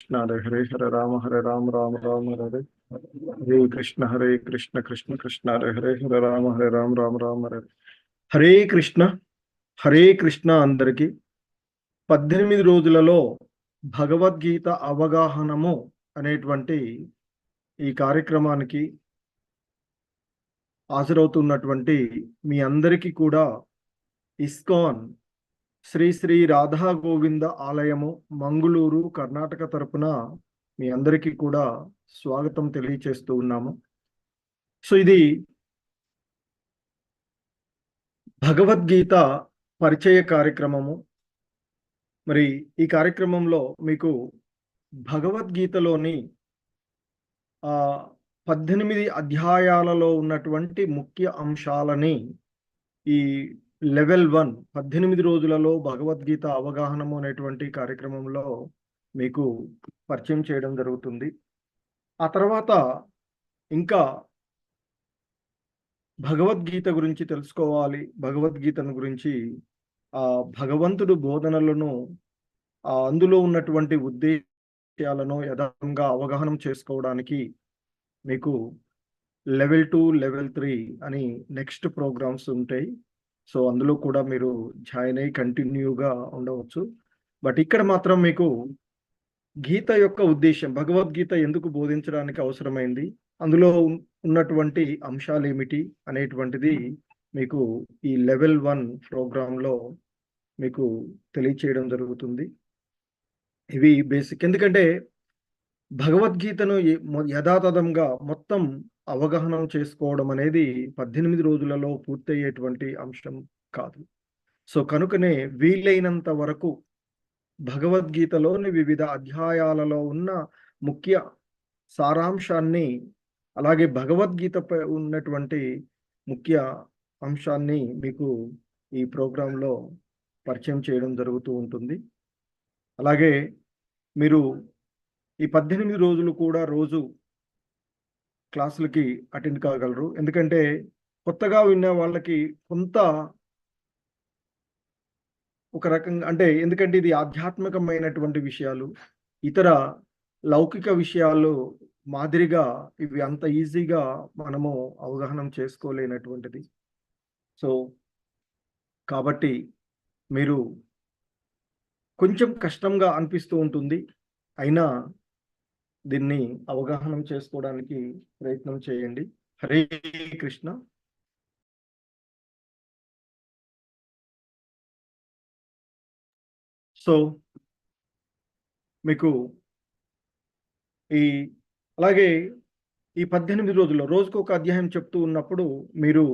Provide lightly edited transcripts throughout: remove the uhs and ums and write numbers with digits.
कृष्ण हरे राम राम राम हरे हरे कृष्ण कृष्ण कृष्ण हरे राम राम राम हरे హరే కృష్ణ అందరికి 18 రోజులలో భగవద్గీత అవగాహనము అనేటువంటి ఈ కార్యక్రమానికి హాజరవుతున్నటువంటి మీ అందరికీ కూడా ఇస్కాన్ శ్రీ శ్రీ రాధా గోవింద ఆలయము మంగుళూరు కర్ణాటక తరపున మీ అందరికీ కూడా స్వాగతం తెలియచేస్తూ ఉన్నాము. సో ఇది భగవద్గీత పరిచయ కార్యక్రమము. మరి ఈ కార్యక్రమంలో మీకు భగవద్గీతలోని 18 అధ్యాయాలలో ఉన్నటువంటి ముఖ్య అంశాలని ఈ లెవెల్ 1 18 రోజులలో భగవద్గీత అవగాహనము అనేటువంటి కార్యక్రమంలో మీకు పరిచయం చేయడం జరుగుతుంది. ఆ తర్వాత ఇంకా భగవద్గీత గురించి తెలుసుకోవాలి, భగవద్గీతను గురించి భగవంతుడు బోధనలను అందులో ఉన్నటువంటి ఉద్దేశాలను యథార్థంగా అవగాహన చేసుకోవడానికి మీకు లెవెల్ 2 లెవెల్ 3 అని నెక్స్ట్ ప్రోగ్రామ్స్ ఉంటాయి. సో అందులో కూడా మీరు జాయిన్ అయ్యి కంటిన్యూగా ఉండవచ్చు. బట్ ఇక్కడ మాత్రం మీకు గీత యొక్క ఉద్దేశం, భగవద్గీత ఎందుకు బోధించడానికి అవసరమైంది, అందులో ఉన్నటువంటి అంశాలు ఏమిటి అనేటువంటిది మీకు ఈ లెవెల్ 1 ప్రోగ్రాంలో మీకు తెలియచేయడం జరుగుతుంది. ఇవి బేసిక్. ఎందుకంటే భగవద్గీతను యథాతథంగా మొత్తం అవగాహన చేసుకోవడం అనేది 18 రోజులలో పూర్తయ్యేటువంటి అంశం కాదు. సో కనుకనే వీలైనంత వరకు భగవద్గీతలోని వివిధ అధ్యాయాలలో ఉన్న ముఖ్య సారాంశాన్ని, అలాగే భగవద్గీతపై ఉన్నటువంటి ముఖ్య అంశాన్ని మీకు ఈ ప్రోగ్రాంలో పరిచయం చేయడం జరుగుతూ ఉంటుంది. అలాగే మీరు ఈ 18 రోజులు కూడా రోజు క్లాసులకి అటెండ్ కాగలరు. ఎందుకంటే కొత్తగా విన్న వాళ్ళకి కొంత ఒక రకంగా, అంటే ఎందుకంటే ఇది ఆధ్యాత్మికమైనటువంటి విషయాలు, ఇతర లౌకిక విషయాలు మాదిరిగా ఇవి అంత ఈజీగా మనము అవగాహన చేసుకోలేనటువంటిది. సో కాబట్టి మీరు కొంచెం కష్టంగా అనిపిస్తూ ఉంటుంది, అయినా దీన్ని అవగాహన చేసుకోవడానికి ప్రయత్నం చేయండి. హరే కృష్ణ. సో మీకు అలాగే ఈ 18 రోజుల్లో రోజుకు ఒక అధ్యాయం చెప్తూ ఉన్నప్పుడు మీరు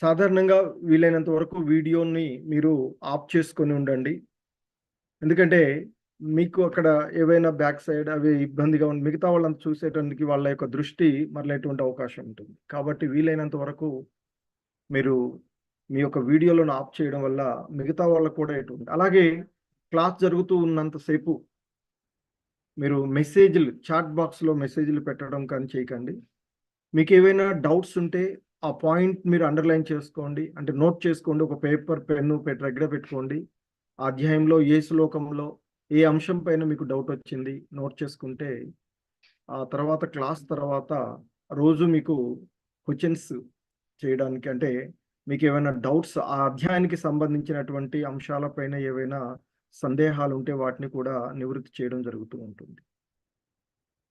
సాధారణంగా వీలైనంత వరకు వీడియోని మీరు ఆఫ్ చేసుకొని ఉండండి. ఎందుకంటే మీకు అక్కడ ఏవైనా బ్యాక్ సైడ్ అవి ఇబ్బందిగా ఉంది, మిగతా వాళ్ళని చూసేటానికి వాళ్ళ యొక్క దృష్టి మరలేటువంటి అవకాశం ఉంటుంది. కాబట్టి వీలైనంత వరకు మీరు మీ యొక్క వీడియోలను ఆఫ్ చేయడం వల్ల మిగతా వాళ్ళకు కూడా ఎటువంటి, అలాగే క్లాస్ జరుగుతూ ఉన్నంతసేపు మీరు మెసేజ్లు చాట్ బాక్స్లో మెసేజ్లు పెట్టడం కానీ చేయకండి. మీకు ఏవైనా డౌట్స్ ఉంటే ఆ పాయింట్ మీరు అండర్లైన్ చేసుకోండి, అంటే నోట్ చేసుకోండి. ఒక పేపర్ పెన్ను దగ్గర పెట్టుకోండి. ఆ అధ్యాయంలో ఏ శ్లోకంలో ఏ అంశం పైన మీకు డౌట్ వచ్చింది నోట్ చేసుకుంటే ఆ తర్వాత క్లాస్ తర్వాత రోజు మీకు క్వశ్చన్స్ చేయడానికి, అంటే మీకు ఏమైనా డౌట్స్ ఆ అధ్యాయానికి సంబంధించినటువంటి అంశాలపైన ఏవైనా సందేహాలు ఉంటే వాటిని కూడా నివృత్తి చేయడం జరుగుతూ ఉంటుంది.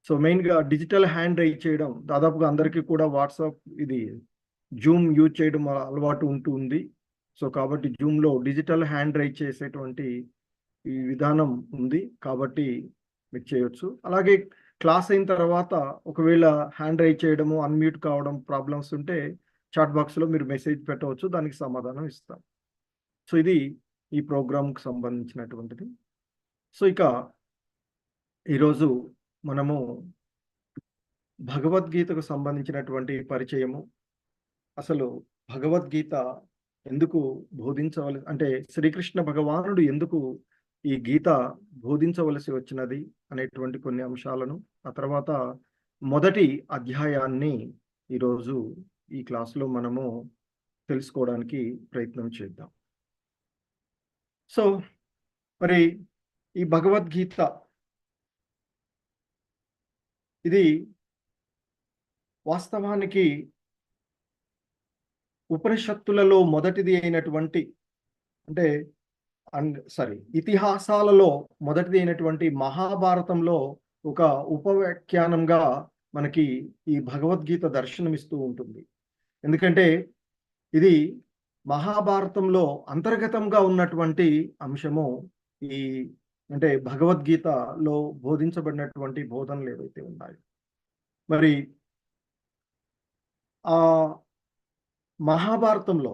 సో మెయిన్గా డిజిటల్ హ్యాండ్ రైజ్ చేయడం దాదాపుగా అందరికీ కూడా వాట్సాప్ ఇది జూమ్ యూజ్ చేయడం అలవాటు ఉంటుంది. సో కాబట్టి జూమ్లో డిజిటల్ హ్యాండ్ రైజ్ చేసేటువంటి ఈ విధానం ఉంది, కాబట్టి మీరు చేయొచ్చు. అలాగే క్లాస్ అయిన తర్వాత ఒకవేళ హ్యాండ్ రైజ్ చేయడము, అన్మ్యూట్ కావడం ప్రాబ్లమ్స్ ఉంటే చాట్ బాక్స్లో మీరు మెసేజ్ పెట్టవచ్చు, దానికి సమాధానం ఇస్తాం. సో ఇది ఈ ప్రోగ్రామ్కి సంబంధించినటువంటిది. సో ఇక ఈరోజు మనము భగవద్గీతకు సంబంధించినటువంటి పరిచయము, అసలు భగవద్గీత ఎందుకు బోధించవలసి, అంటే శ్రీకృష్ణ భగవానుడు ఎందుకు ఈ గీత బోధించవలసి వచ్చినది అనేటువంటి కొన్ని అంశాలను, ఆ తర్వాత మొదటి అధ్యాయాన్ని ఈరోజు ఈ క్లాసులో మనము తెలుసుకోవడానికి ప్రయత్నం చేద్దాం. సో మరి ఈ భగవద్గీత ఇది వాస్తవానికి ఉపనిషత్తులలో మొదటిది అయినటువంటి, అంటే ఇతిహాసాలలో మొదటిది అయినటువంటి మహాభారతంలో ఒక ఉపవ్యాఖ్యానంగా మనకి ఈ భగవద్గీత దర్శనమిస్తూ ఉంటుంది. ఎందుకంటే ఇది మహాభారతంలో అంతర్గతంగా ఉన్నటువంటి అంశము. ఈ అంటే భగవద్గీతలో బోధించబడినటువంటి బోధనలు ఏవైతే ఉన్నాయో, మరి ఆ మహాభారతంలో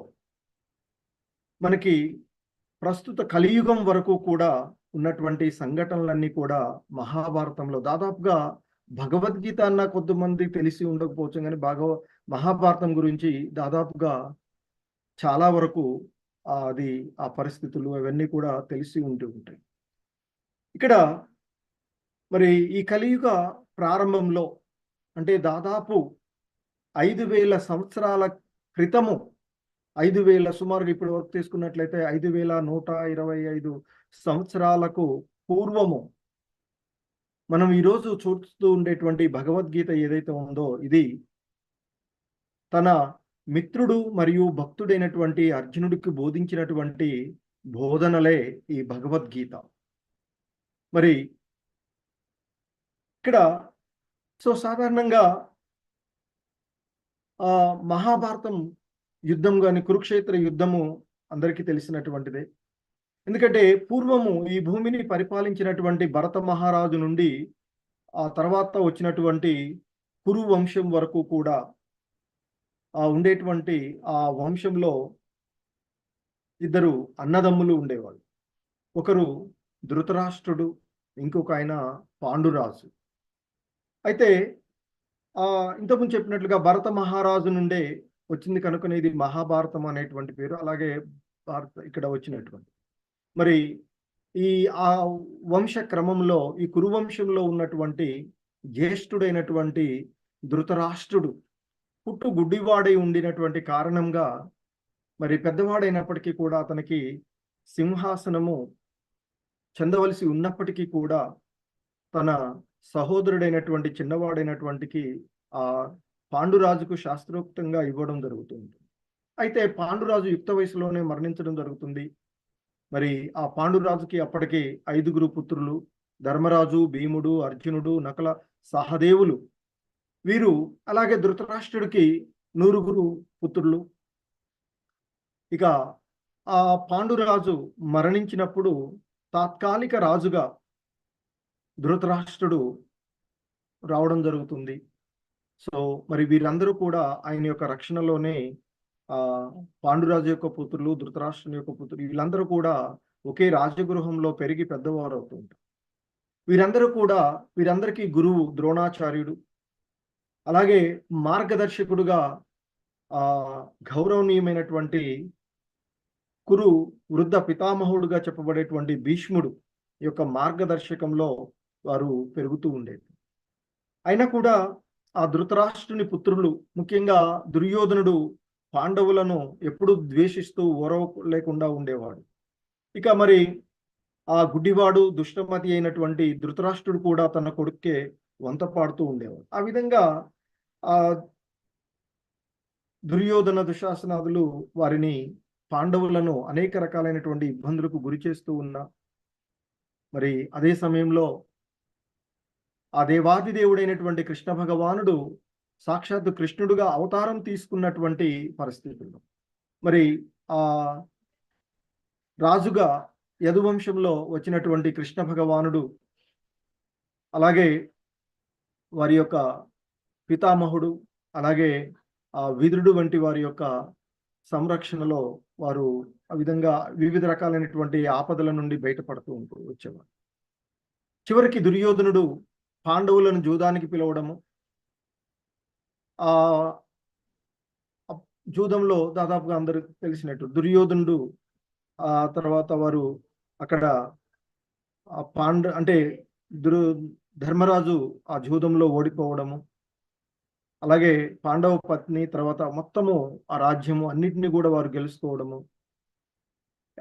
మనకి ప్రస్తుత కలియుగం వరకు కూడా ఉన్నటువంటి సంఘటనలన్నీ కూడా మహాభారతంలో దాదాపుగా, భగవద్గీత అన్న కొద్దిమంది తెలిసి ఉండకపోవచ్చు కానీ మహాభారతం గురించి దాదాపుగా చాలా వరకు అది ఆ పరిస్థితులు అవన్నీ కూడా తెలిసి ఉంటూ ఉంటాయి. ఇక్కడ మరి ఈ కలియుగ ప్రారంభంలో, అంటే దాదాపు 5,000 సంవత్సరాల క్రితము, 5,000 సుమారుగా ఇప్పటి వరకు తీసుకున్నట్లయితే 5,125 సంవత్సరాలకు పూర్వము మనం ఈరోజు చూస్తూ ఉండేటువంటి భగవద్గీత ఏదైతే ఉందో, ఇది తన మిత్రుడు మరియు భక్తుడైనటువంటి అర్జునుడికి బోధించినటువంటి బోధనలే ఈ భగవద్గీత. మరి ఇక్కడ సాధారణంగా మహాభారతం యుద్ధం కానీ, కురుక్షేత్ర యుద్ధము అందరికీ తెలిసినటువంటిదే. ఎందుకంటే పూర్వము ఈ భూమిని పరిపాలించినటువంటి భరత మహారాజు నుండి ఆ తర్వాత వచ్చినటువంటి కురు వంశం వరకు కూడా ఉండేటువంటి ఆ వంశంలో ఇద్దరు అన్నదమ్ములు ఉండేవాళ్ళు. ఒకరు ధృతరాష్ట్రుడు, ఇంకొక ఆయన పాండురాజు. అయితే ఇంతకుముందు చెప్పినట్లుగా భరత మహారాజు నుండే వచ్చింది కనుకనే ఇది మహాభారతం అనేటువంటి పేరు. అలాగే ఇక్కడ వచ్చినటువంటి మరి ఈ ఆ వంశ క్రమంలో ఈ కురువంశంలో ఉన్నటువంటి జ్యేష్ఠుడైనటువంటి ధృతరాష్ట్రుడు పుట్టు గుడ్డివాడై ఉండినటువంటి కారణంగా, మరి పెద్దవాడైనప్పటికీ కూడా అతనికి సింహాసనము చెందవలసి ఉన్నప్పటికీ కూడా తన సహోదరుడైనటువంటి చిన్నవాడైనటువంటికి ఆ పాండురాజుకు శాస్త్రోక్తంగా ఇవ్వడం జరుగుతుంది. అయితే పాండురాజు యుక్త వయసులోనే మరణించడం జరుగుతుంది. మరి ఆ పాండురాజుకి అప్పటికి 5గురు పుత్రులు, ధర్మరాజు, భీముడు, అర్జునుడు, నకుల, సహదేవులు వీరు, అలాగే ధృతరాష్ట్రుడికి 100గురు పుత్రులు. ఇక ఆ పాండురాజు మరణించినప్పుడు తాత్కాలిక రాజుగా ధృతరాష్ట్రుడు రావడం జరుగుతుంది. మరి వీరందరూ కూడా ఆయన యొక్క రక్షణలోనే పాండురాజు యొక్క పుత్రులు, ధృతరాష్ట్రుని యొక్క పుత్రులు వీళ్ళందరూ కూడా ఒకే రాజగృహంలో పెరిగి పెద్దవారు అవుతుంటారు. వీరందరికీ గురువు ద్రోణాచార్యుడు, అలాగే మార్గదర్శకుడుగా గౌరవనీయమైనటువంటి కురు వృద్ధ పితామహుడుగా చెప్పబడేటువంటి భీష్ముడు యొక్క మార్గదర్శకంలో వారు పెరుగుతూ ఉండేది. అయినా కూడా ఆ ధృతరాష్ట్రుని పుత్రులు, ముఖ్యంగా దుర్యోధనుడు పాండవులను ఎప్పుడు ద్వేషిస్తూ ఓరవ లేకుండా ఉండేవాడు. ఇక మరి ఆ గుడ్డివాడు, దుష్టమతి అయినటువంటి ధృతరాష్ట్రుడు కూడా తన కొడుక్కే వంత పాడుతూ ఉండేవాడు. ఆ విధంగా ఆ దుర్యోధన, దుశ్శాసనాదులు వారిని, పాండవులను అనేక రకాలైనటువంటి ఇబ్బందులకు గురి చేస్తూ ఉన్నా, మరి అదే సమయంలో ఆ దేవాది దేవుడైనటువంటి కృష్ణ భగవానుడు సాక్షాత్తు కృష్ణుడుగా అవతారం తీసుకున్నటువంటి పరిస్థితుల్లో, మరి ఆ రాజుగా యదువంశంలో వచ్చినటువంటి కృష్ణ భగవానుడు, అలాగే వారి యొక్క పితామహుడు, అలాగే విదురుడు వంటి వారి యొక్క సంరక్షణలో వారు ఆ విధంగా వివిధ రకాలైనటువంటి ఆపదల నుండి బయటపడుతూ వచ్చేవారు. చివరికి దుర్యోధనుడు పాండవులను జూదానికి పిలవడము, ఆ జూదంలో దాదాపుగా అందరికి తెలిసినట్టు దుర్యోధనుడు ఆ తర్వాత వారు అక్కడ ధర్మరాజు ఆ జూదంలో ఓడిపోవడము, అలాగే పాండవ పత్ని తర్వాత మొత్తము ఆ రాజ్యము అన్నిటిని కూడా వారు గెలుచుకోవడము,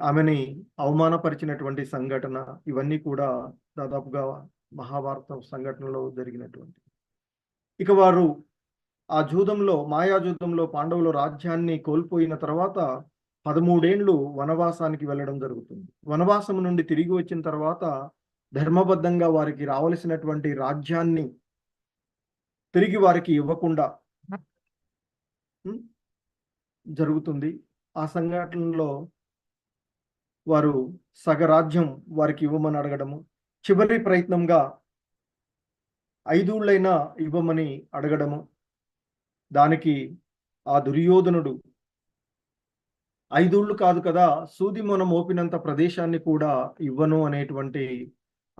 ఆమెని అవమానపరిచినటువంటి సంఘటన, ఇవన్నీ కూడా దాదాపుగా మహాభారత సంఘటనలో జరిగినటువంటి. ఇక వారు ఆ జూదంలో, మాయాజూదంలో పాండవులు రాజ్యాన్ని కోల్పోయిన తర్వాత 13 ఏండ్లు వనవాసానికి వెళ్ళడం జరుగుతుంది. వనవాసం నుండి తిరిగి వచ్చిన తర్వాత ధర్మబద్ధంగా వారికి రావలసినటువంటి రాజ్యాన్ని తిరిగి వారికి ఇవ్వకుండా జరుగుతుంది. ఆ సంఘటనలో వారు సగరాజ్యం వారికి ఇవ్వమని అడగడము, చివరి ప్రయత్నంగా 5 ఊళ్ళైనా ఇవ్వమని అడగడము, దానికి ఆ దుర్యోధనుడు 5 ఊళ్ళు కాదు కదా, సూది మొన మోపినంత ప్రదేశాన్ని కూడా ఇవ్వను అనేటువంటి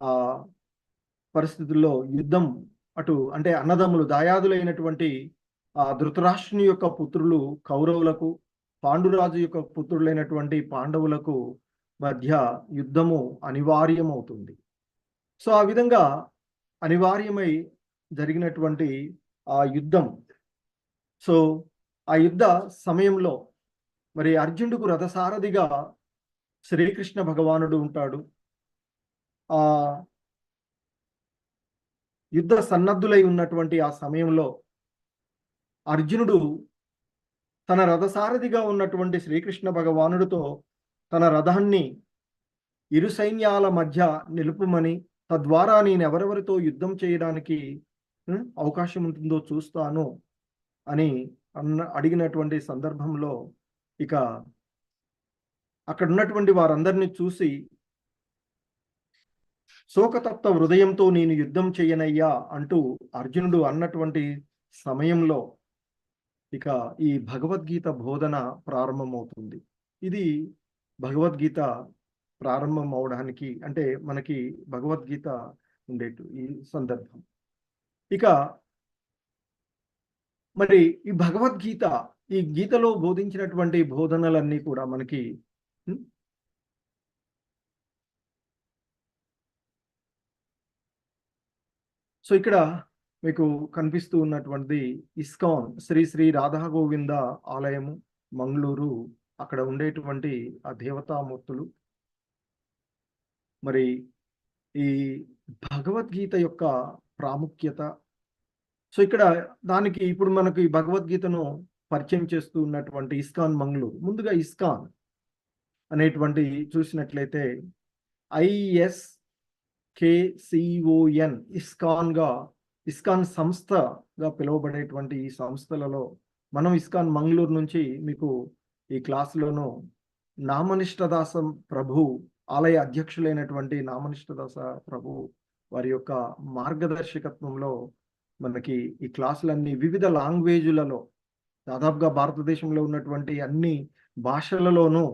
ఆ పరిస్థితుల్లో యుద్ధం అటు అంటే అన్నదమ్ములు దాయాదులైనటువంటి ఆ ధృతరాష్ట్రుని యొక్క పుత్రులు కౌరవులకు, పాండురాజు యొక్క పుత్రులైనటువంటి పాండవులకు మధ్య యుద్ధము అనివార్యమవుతుంది. సో ఆ విధంగా అనివార్యమై జరిగినటువంటి ఆ యుద్ధం. సో ఆ యుద్ధ సమయంలో మరి అర్జునుడికి రథసారథిగా శ్రీకృష్ణ భగవానుడు ఉంటాడు. ఆ యుద్ధ సన్నద్ధులై ఉన్నటువంటి ఆ సమయంలో అర్జునుడు తన రథసారథిగా ఉన్నటువంటి శ్రీకృష్ణ భగవానుడితో తన రథాన్ని ఇరు సైన్యాల మధ్య నిలుపుమని, తద్వారా నేను ఎవరెవరితో యుద్ధం చేయడానికి అవకాశం ఉంటుందో చూస్తాను అని అడిగినటువంటి సందర్భంలో ఇక అక్కడ ఉన్నటువంటి వారందరినీ చూసి శోకతప్త హృదయంతో నేను యుద్ధం చేయనయ్యా అంటూ అర్జునుడు అన్నటువంటి సమయంలో ఇక ఈ భగవద్గీత బోధన ప్రారంభమవుతుంది. ఇది భగవద్గీత ప్రారంభం అవడానికి అంటే మనకి భగవద్గీత ఉండేటు ఈ సందర్భం. ఇక మరి ఈ భగవద్గీత, ఈ గీతలో బోధించినటువంటి బోధనలన్నీ కూడా మనకి సో ఇక్కడ మీకు కనిపిస్తూ ఉన్నటువంటిది ఇస్కాన్ శ్రీ శ్రీ రాధా గోవింద ఆలయము, మంగళూరు. అక్కడ ఉండేటువంటి ఆ దేవతామూర్తులు. మరి ఈ భగవద్గీత యొక్క ప్రాముఖ్యత. సో ఇక్కడ దానికి ఇప్పుడు మనకు ఈ భగవద్గీతను పరిచయం చేస్తూ ఉన్నటువంటి ఇస్కాన్ మంగళూరు. ముందుగా ఇస్కాన్ అనేటువంటి చూసినట్లయితే ISKCON ఇస్కాన్ సంస్థగా పిలువబడేటువంటి ఈ సంస్థలలో మనం ఇస్కాన్ మంగళూరు నుంచి మీకు ఈ క్లాసులోనూ నామనిష్టదాస ప్రభు ఆలయ అధ్యక్షులైనటువంటి నామనిష్టదాస ప్రభు వారి యొక్క మార్గదర్శకత్వంలో మనకి ఈ క్లాసులన్నీ వివిధ లాంగ్వేజులలో దాదాపుగా భారతదేశంలో ఉన్నటువంటి అన్ని భాషలలోనూ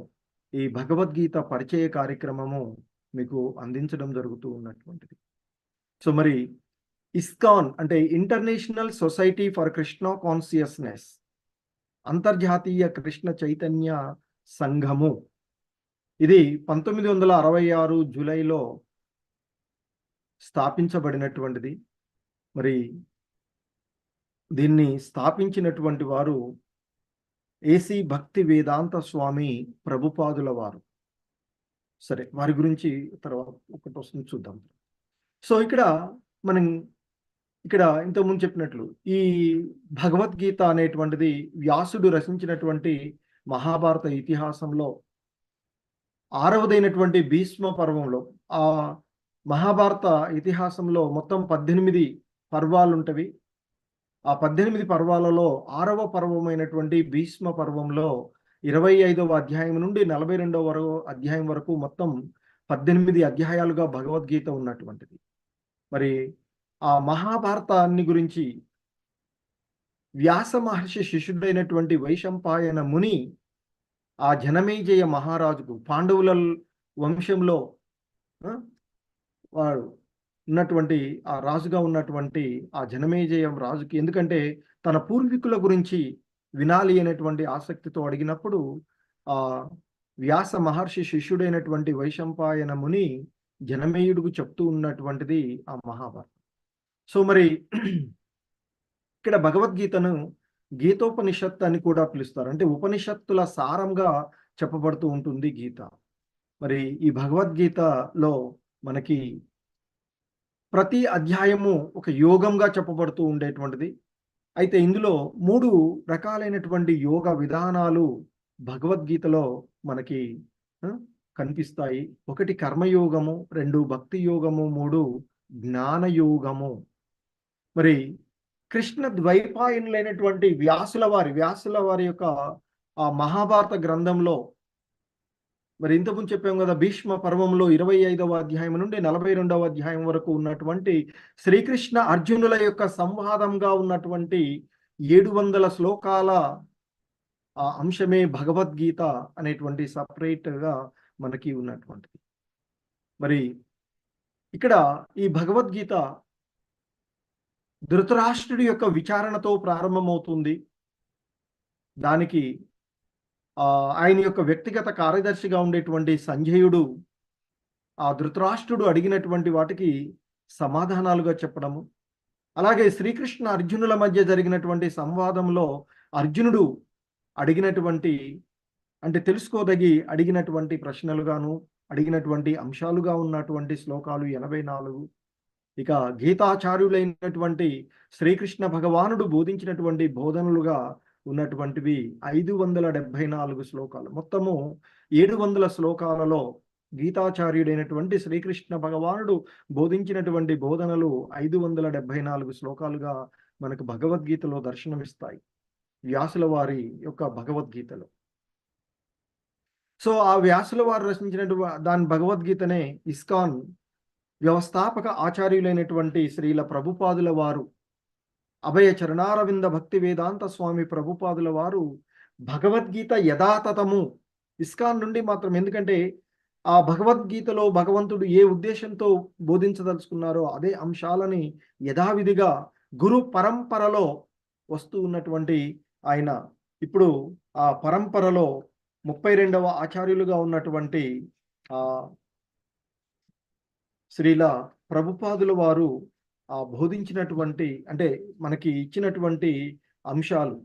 ఈ భగవద్గీత పరిచయ కార్యక్రమము మీకు అందించడం జరుగుతూ ఉన్నటువంటిది. సో మరి ఇస్కాన్ అంటే international society for Krishna consciousness, అంతర్జాతీయ కృష్ణ చైతన్య సంఘము. ఇది 1966 జూలైలో స్థాపించబడినటువంటిది. మరి దీన్ని స్థాపించినటువంటి వారు ఏసీ భక్తి వేదాంత స్వామి ప్రభుపాదుల వారు. సరే, వారి గురించి తర్వాత ఒకటి వస్తుంది చూద్దాం. సో మనం ఇక్కడ ఇంతకుముందు చెప్పినట్లు ఈ భగవద్గీత అనేటువంటిది వ్యాసుడు రచించినటువంటి మహాభారత ఇతిహాసంలో 6వదైనటువంటి భీష్మ పర్వంలో, ఆ మహాభారత ఇతిహాసంలో మొత్తం 18 పర్వాలు ఉంటవి. ఆ 18 పర్వాలలో 6వ పర్వమైనటువంటి భీష్మ పర్వంలో 25వ అధ్యాయం నుండి 42వ అధ్యాయం వరకు మొత్తం 18 అధ్యాయాలుగా భగవద్గీత ఉన్నటువంటిది. మరి ఆ మహాభారతాన్ని గురించి వ్యాస మహర్షి శిష్యుడైనటువంటి వైశంపాయన ముని ఆ జనమేజయ మహారాజుకు, పాండవుల వంశంలో వాడు ఉన్నటువంటి ఆ రాజుగా ఉన్నటువంటి ఆ జనమేజయ రాజుకి, ఎందుకంటే తన పూర్వీకుల గురించి వినాలి అనేటువంటి ఆసక్తితో అడిగినప్పుడు ఆ వ్యాస మహర్షి శిష్యుడైనటువంటి వైశంపాయన ముని జనమేయుడుకు చెప్తూ ఉన్నటువంటిది ఆ మహాభారతం. సో మరి ఇక్కడ భగవద్గీతను గీతోపనిషత్ అని కూడా పిలుస్తారు. అంటే ఉపనిషత్తుల సారంగా చెప్పబడుతూ ఉంటుంది గీత. మరి ఈ భగవద్గీతలో మనకి ప్రతి అధ్యాయము ఒక యోగంగా చెప్పబడుతూ ఉండేటువంటిది. అయితే ఇందులో 3 రకాలైనటువంటి యోగ విధానాలు భగవద్గీతలో మనకి కనిపిస్తాయి. 1 కర్మయోగము, 2 భక్తి యోగము, 3 జ్ఞాన యోగము. మరి కృష్ణ ద్వైపాయనులైనటువంటి వ్యాసుల వారి యొక్క ఆ మహాభారత గ్రంథంలో మరి ఇంతకుముందు చెప్పాం కదా, భీష్మ పర్వంలో 25వ అధ్యాయం నుండి 42వ అధ్యాయం వరకు ఉన్నటువంటి శ్రీకృష్ణ అర్జునుల యొక్క సంవాదంగా ఉన్నటువంటి 700 శ్లోకాల ఆ అంశమే భగవద్గీత అనేటువంటి సపరేట్గా మనకి ఉన్నటువంటిది. మరి ఇక్కడ ఈ భగవద్గీత ధృతరాష్ట్రుడి యొక్క విచారణతో ప్రారంభమవుతుంది. దానికి ఆయన యొక్క వ్యక్తిగత కార్యదర్శిగా ఉండేటువంటి సంజయుడు ఆ ధృతరాష్ట్రుడు అడిగినటువంటి వాటికి సమాధానాలుగా చెప్పడము, అలాగే శ్రీకృష్ణ అర్జునుల మధ్య జరిగినటువంటి సంవాదంలో అర్జునుడు అడిగినటువంటి అంటే అడిగినటువంటి ప్రశ్నలుగాను అడిగినటువంటి అంశాలుగా ఉన్నటువంటి శ్లోకాలు 84. ఇక గీతాచార్యులైనటువంటి శ్రీకృష్ణ భగవానుడు బోధించినటువంటి బోధనలుగా ఉన్నటువంటివి 574 శ్లోకాలు. మొత్తము 700 శ్లోకాలలో గీతాచార్యుడైనటువంటి శ్రీకృష్ణ భగవానుడు బోధించినటువంటి బోధనలు 574 శ్లోకాలుగా మనకు భగవద్గీతలో దర్శనమిస్తాయి, వ్యాసుల వారి యొక్క భగవద్గీతలో. సో ఆ వ్యాసుల వారు రచించినటువంటి దాని భగవద్గీతనే ఇస్కాన్ వ్యవస్థాపక ఆచార్యులైనటువంటి శ్రీల ప్రభుపాదుల వారు, అభయ చరణారవింద భక్తి వేదాంత స్వామి ప్రభుపాదుల వారు భగవద్గీత యథాతథము ఇస్కాన్ నుండి మాత్రం, ఎందుకంటే ఆ భగవద్గీతలో భగవంతుడు ఏ ఉద్దేశంతో బోధించదలుచుకున్నారో అదే అంశాలని యథావిధిగా గురు పరంపరలో వస్తూ ఉన్నటువంటి ఆయన ఇప్పుడు ఆ పరంపరలో 32వ ఆచార్యులుగా ఉన్నటువంటి శ్రీల ప్రభుపాదుల వారు బోధించినటువంటి అంటే మనకి ఇచ్చినటువంటి అంశాలు,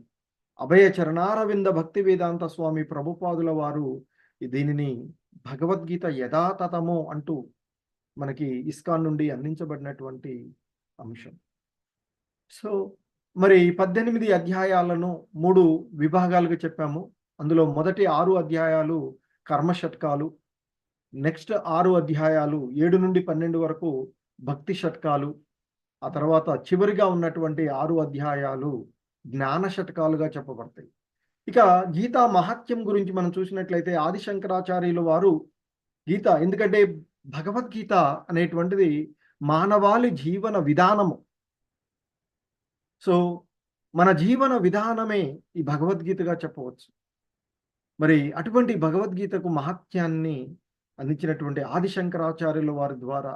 అభయ చరణారవింద భక్తి వేదాంత స్వామి ప్రభుపాదుల వారు దీనిని భగవద్గీత యథాతథము అంటూ మనకి ఇస్కాన్ నుండి అందించబడినటువంటి అంశం. సో మరి 18 అధ్యాయాలను 3 విభాగాలుగా చెప్పాము. అందులో మొదటి 6 అధ్యాయాలు కర్మ షట్కాలు, నెక్స్ట్ 6 అధ్యాయాలు 7 నుండి 12 వరకు భక్తి షట్కాలు, ఆ తర్వాత చివరిగా ఉన్నటువంటి 6 అధ్యాయాలు జ్ఞాన షట్కాలుగా చెప్పబడతాయి. ఇక గీతా మహాత్యం గురించి మనం చూసినట్లయితే ఆదిశంకరాచార్యుల వారు గీత, ఎందుకంటే భగవద్గీత అనేటువంటిది మానవాళి జీవన విధానము. సో మన జీవన విధానమే ఈ భగవద్గీతగా చెప్పవచ్చు. మరి అటువంటి భగవద్గీతకు మహత్యాన్ని అందించినటువంటి ఆదిశంకరాచార్యుల వారి ద్వారా,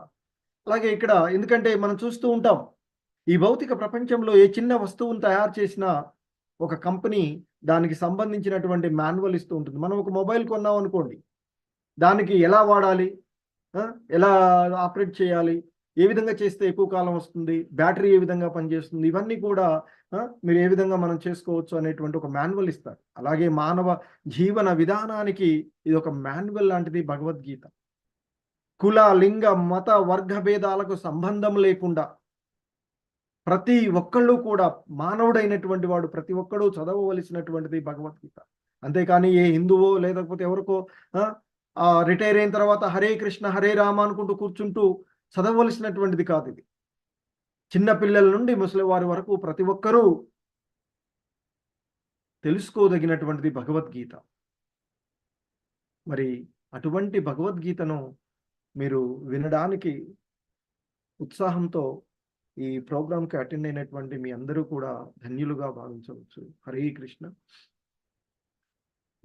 అలాగే ఇక్కడ ఎందుకంటే మనం చూస్తూ ఉంటాం ఈ భౌతిక ప్రపంచంలో ఏ చిన్న వస్తువును తయారు చేసినా ఒక కంపెనీ దానికి సంబంధించినటువంటి మాన్యువల్ ఇస్తూ ఉంటుంది. మనం ఒక మొబైల్ కొన్నాం అనుకోండి, దానికి ఎలా వాడాలి, ఎలా ఆపరేట్ చేయాలి, ఏ విధంగా చేస్తే ఎక్కువ కాలం వస్తుంది, బ్యాటరీ ఏ విధంగా పనిచేస్తుంది, ఇవన్నీ కూడా మీరు ఏ విధంగా మనం చేసుకోవచ్చు అనేటువంటి ఒక మాన్యువల్ ఇస్తారు. అలాగే మానవ జీవన విధానానికి ఇది ఒక మాన్యువల్ లాంటిది భగవద్గీత. కుల లింగ మత వర్గ భేదాలకు సంబంధం లేకుండా ప్రతి ఒక్కళ్ళు కూడా, మానవుడైనటువంటి వాడు ప్రతి ఒక్కడు చదవవలసినటువంటిది భగవద్గీత. అంతేకాని ఏ హిందువో లేకపోతే ఎవరికో రిటైర్ అయిన తర్వాత హరే కృష్ణ హరే రామ అనుకుంటూ కూర్చుంటూ చదవవలసినటువంటిది కాదు ఇది. చిన్న పిల్లల నుండి ముసలి వారి వరకు ప్రతి ఒక్కరూ తెలుసుకోదగినటువంటిది భగవద్గీత. మరి అటువంటి భగవద్గీతను మీరు వినడానికి ఉత్సాహంతో ఈ ప్రోగ్రాంకి అటెండ్ అయినటువంటి మీ అందరూ కూడా ధన్యులుగా భావించవచ్చు. హరే కృష్ణ.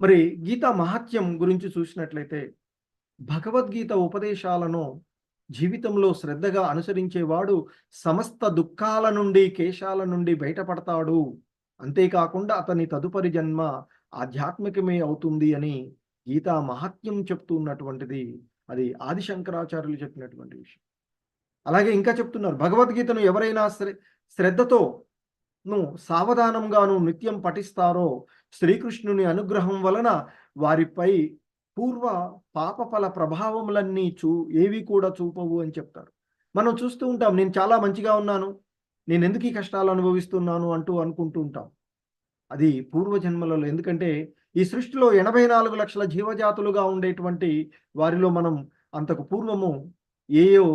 మరి గీతా మహాత్యం గురించి చూసినట్లయితే భగవద్గీత ఉపదేశాలను జీవితంలో శ్రద్ధగా అనుసరించేవాడు సమస్త దుఃఖాల నుండి కేశాల నుండి బయటపడతాడు, అంతేకాకుండా అతని తదుపరి జన్మ ఆధ్యాత్మికమే అవుతుంది అని గీతా మహాత్యం చెప్తూ ఉన్నటువంటిది అది ఆదిశంకరాచార్యులు చెప్పినటువంటి విషయం. అలాగే ఇంకా చెప్తున్నారు, భగవద్గీతను ఎవరైనా శ్రద్ధతో సావధానంగాను నిత్యం పఠిస్తారో శ్రీకృష్ణుని అనుగ్రహం వలన వారిపై పూర్వ పాపఫల ప్రభావములన్నీ ఏవి కూడా చూపవు అని చెప్తారు. మనం చూస్తూ ఉంటాం, నేను చాలా మంచిగా ఉన్నాను, నేను ఎందుకు ఈ కష్టాలు అనుభవిస్తున్నాను అంటూ అనుకుంటూ ఉంటాం. అది పూర్వజన్మలలో. ఎందుకంటే ఈ సృష్టిలో 84 లక్షల జీవజాతులుగా ఉండేటువంటి వారిలో మనం అంతకు పూర్వము ఏయో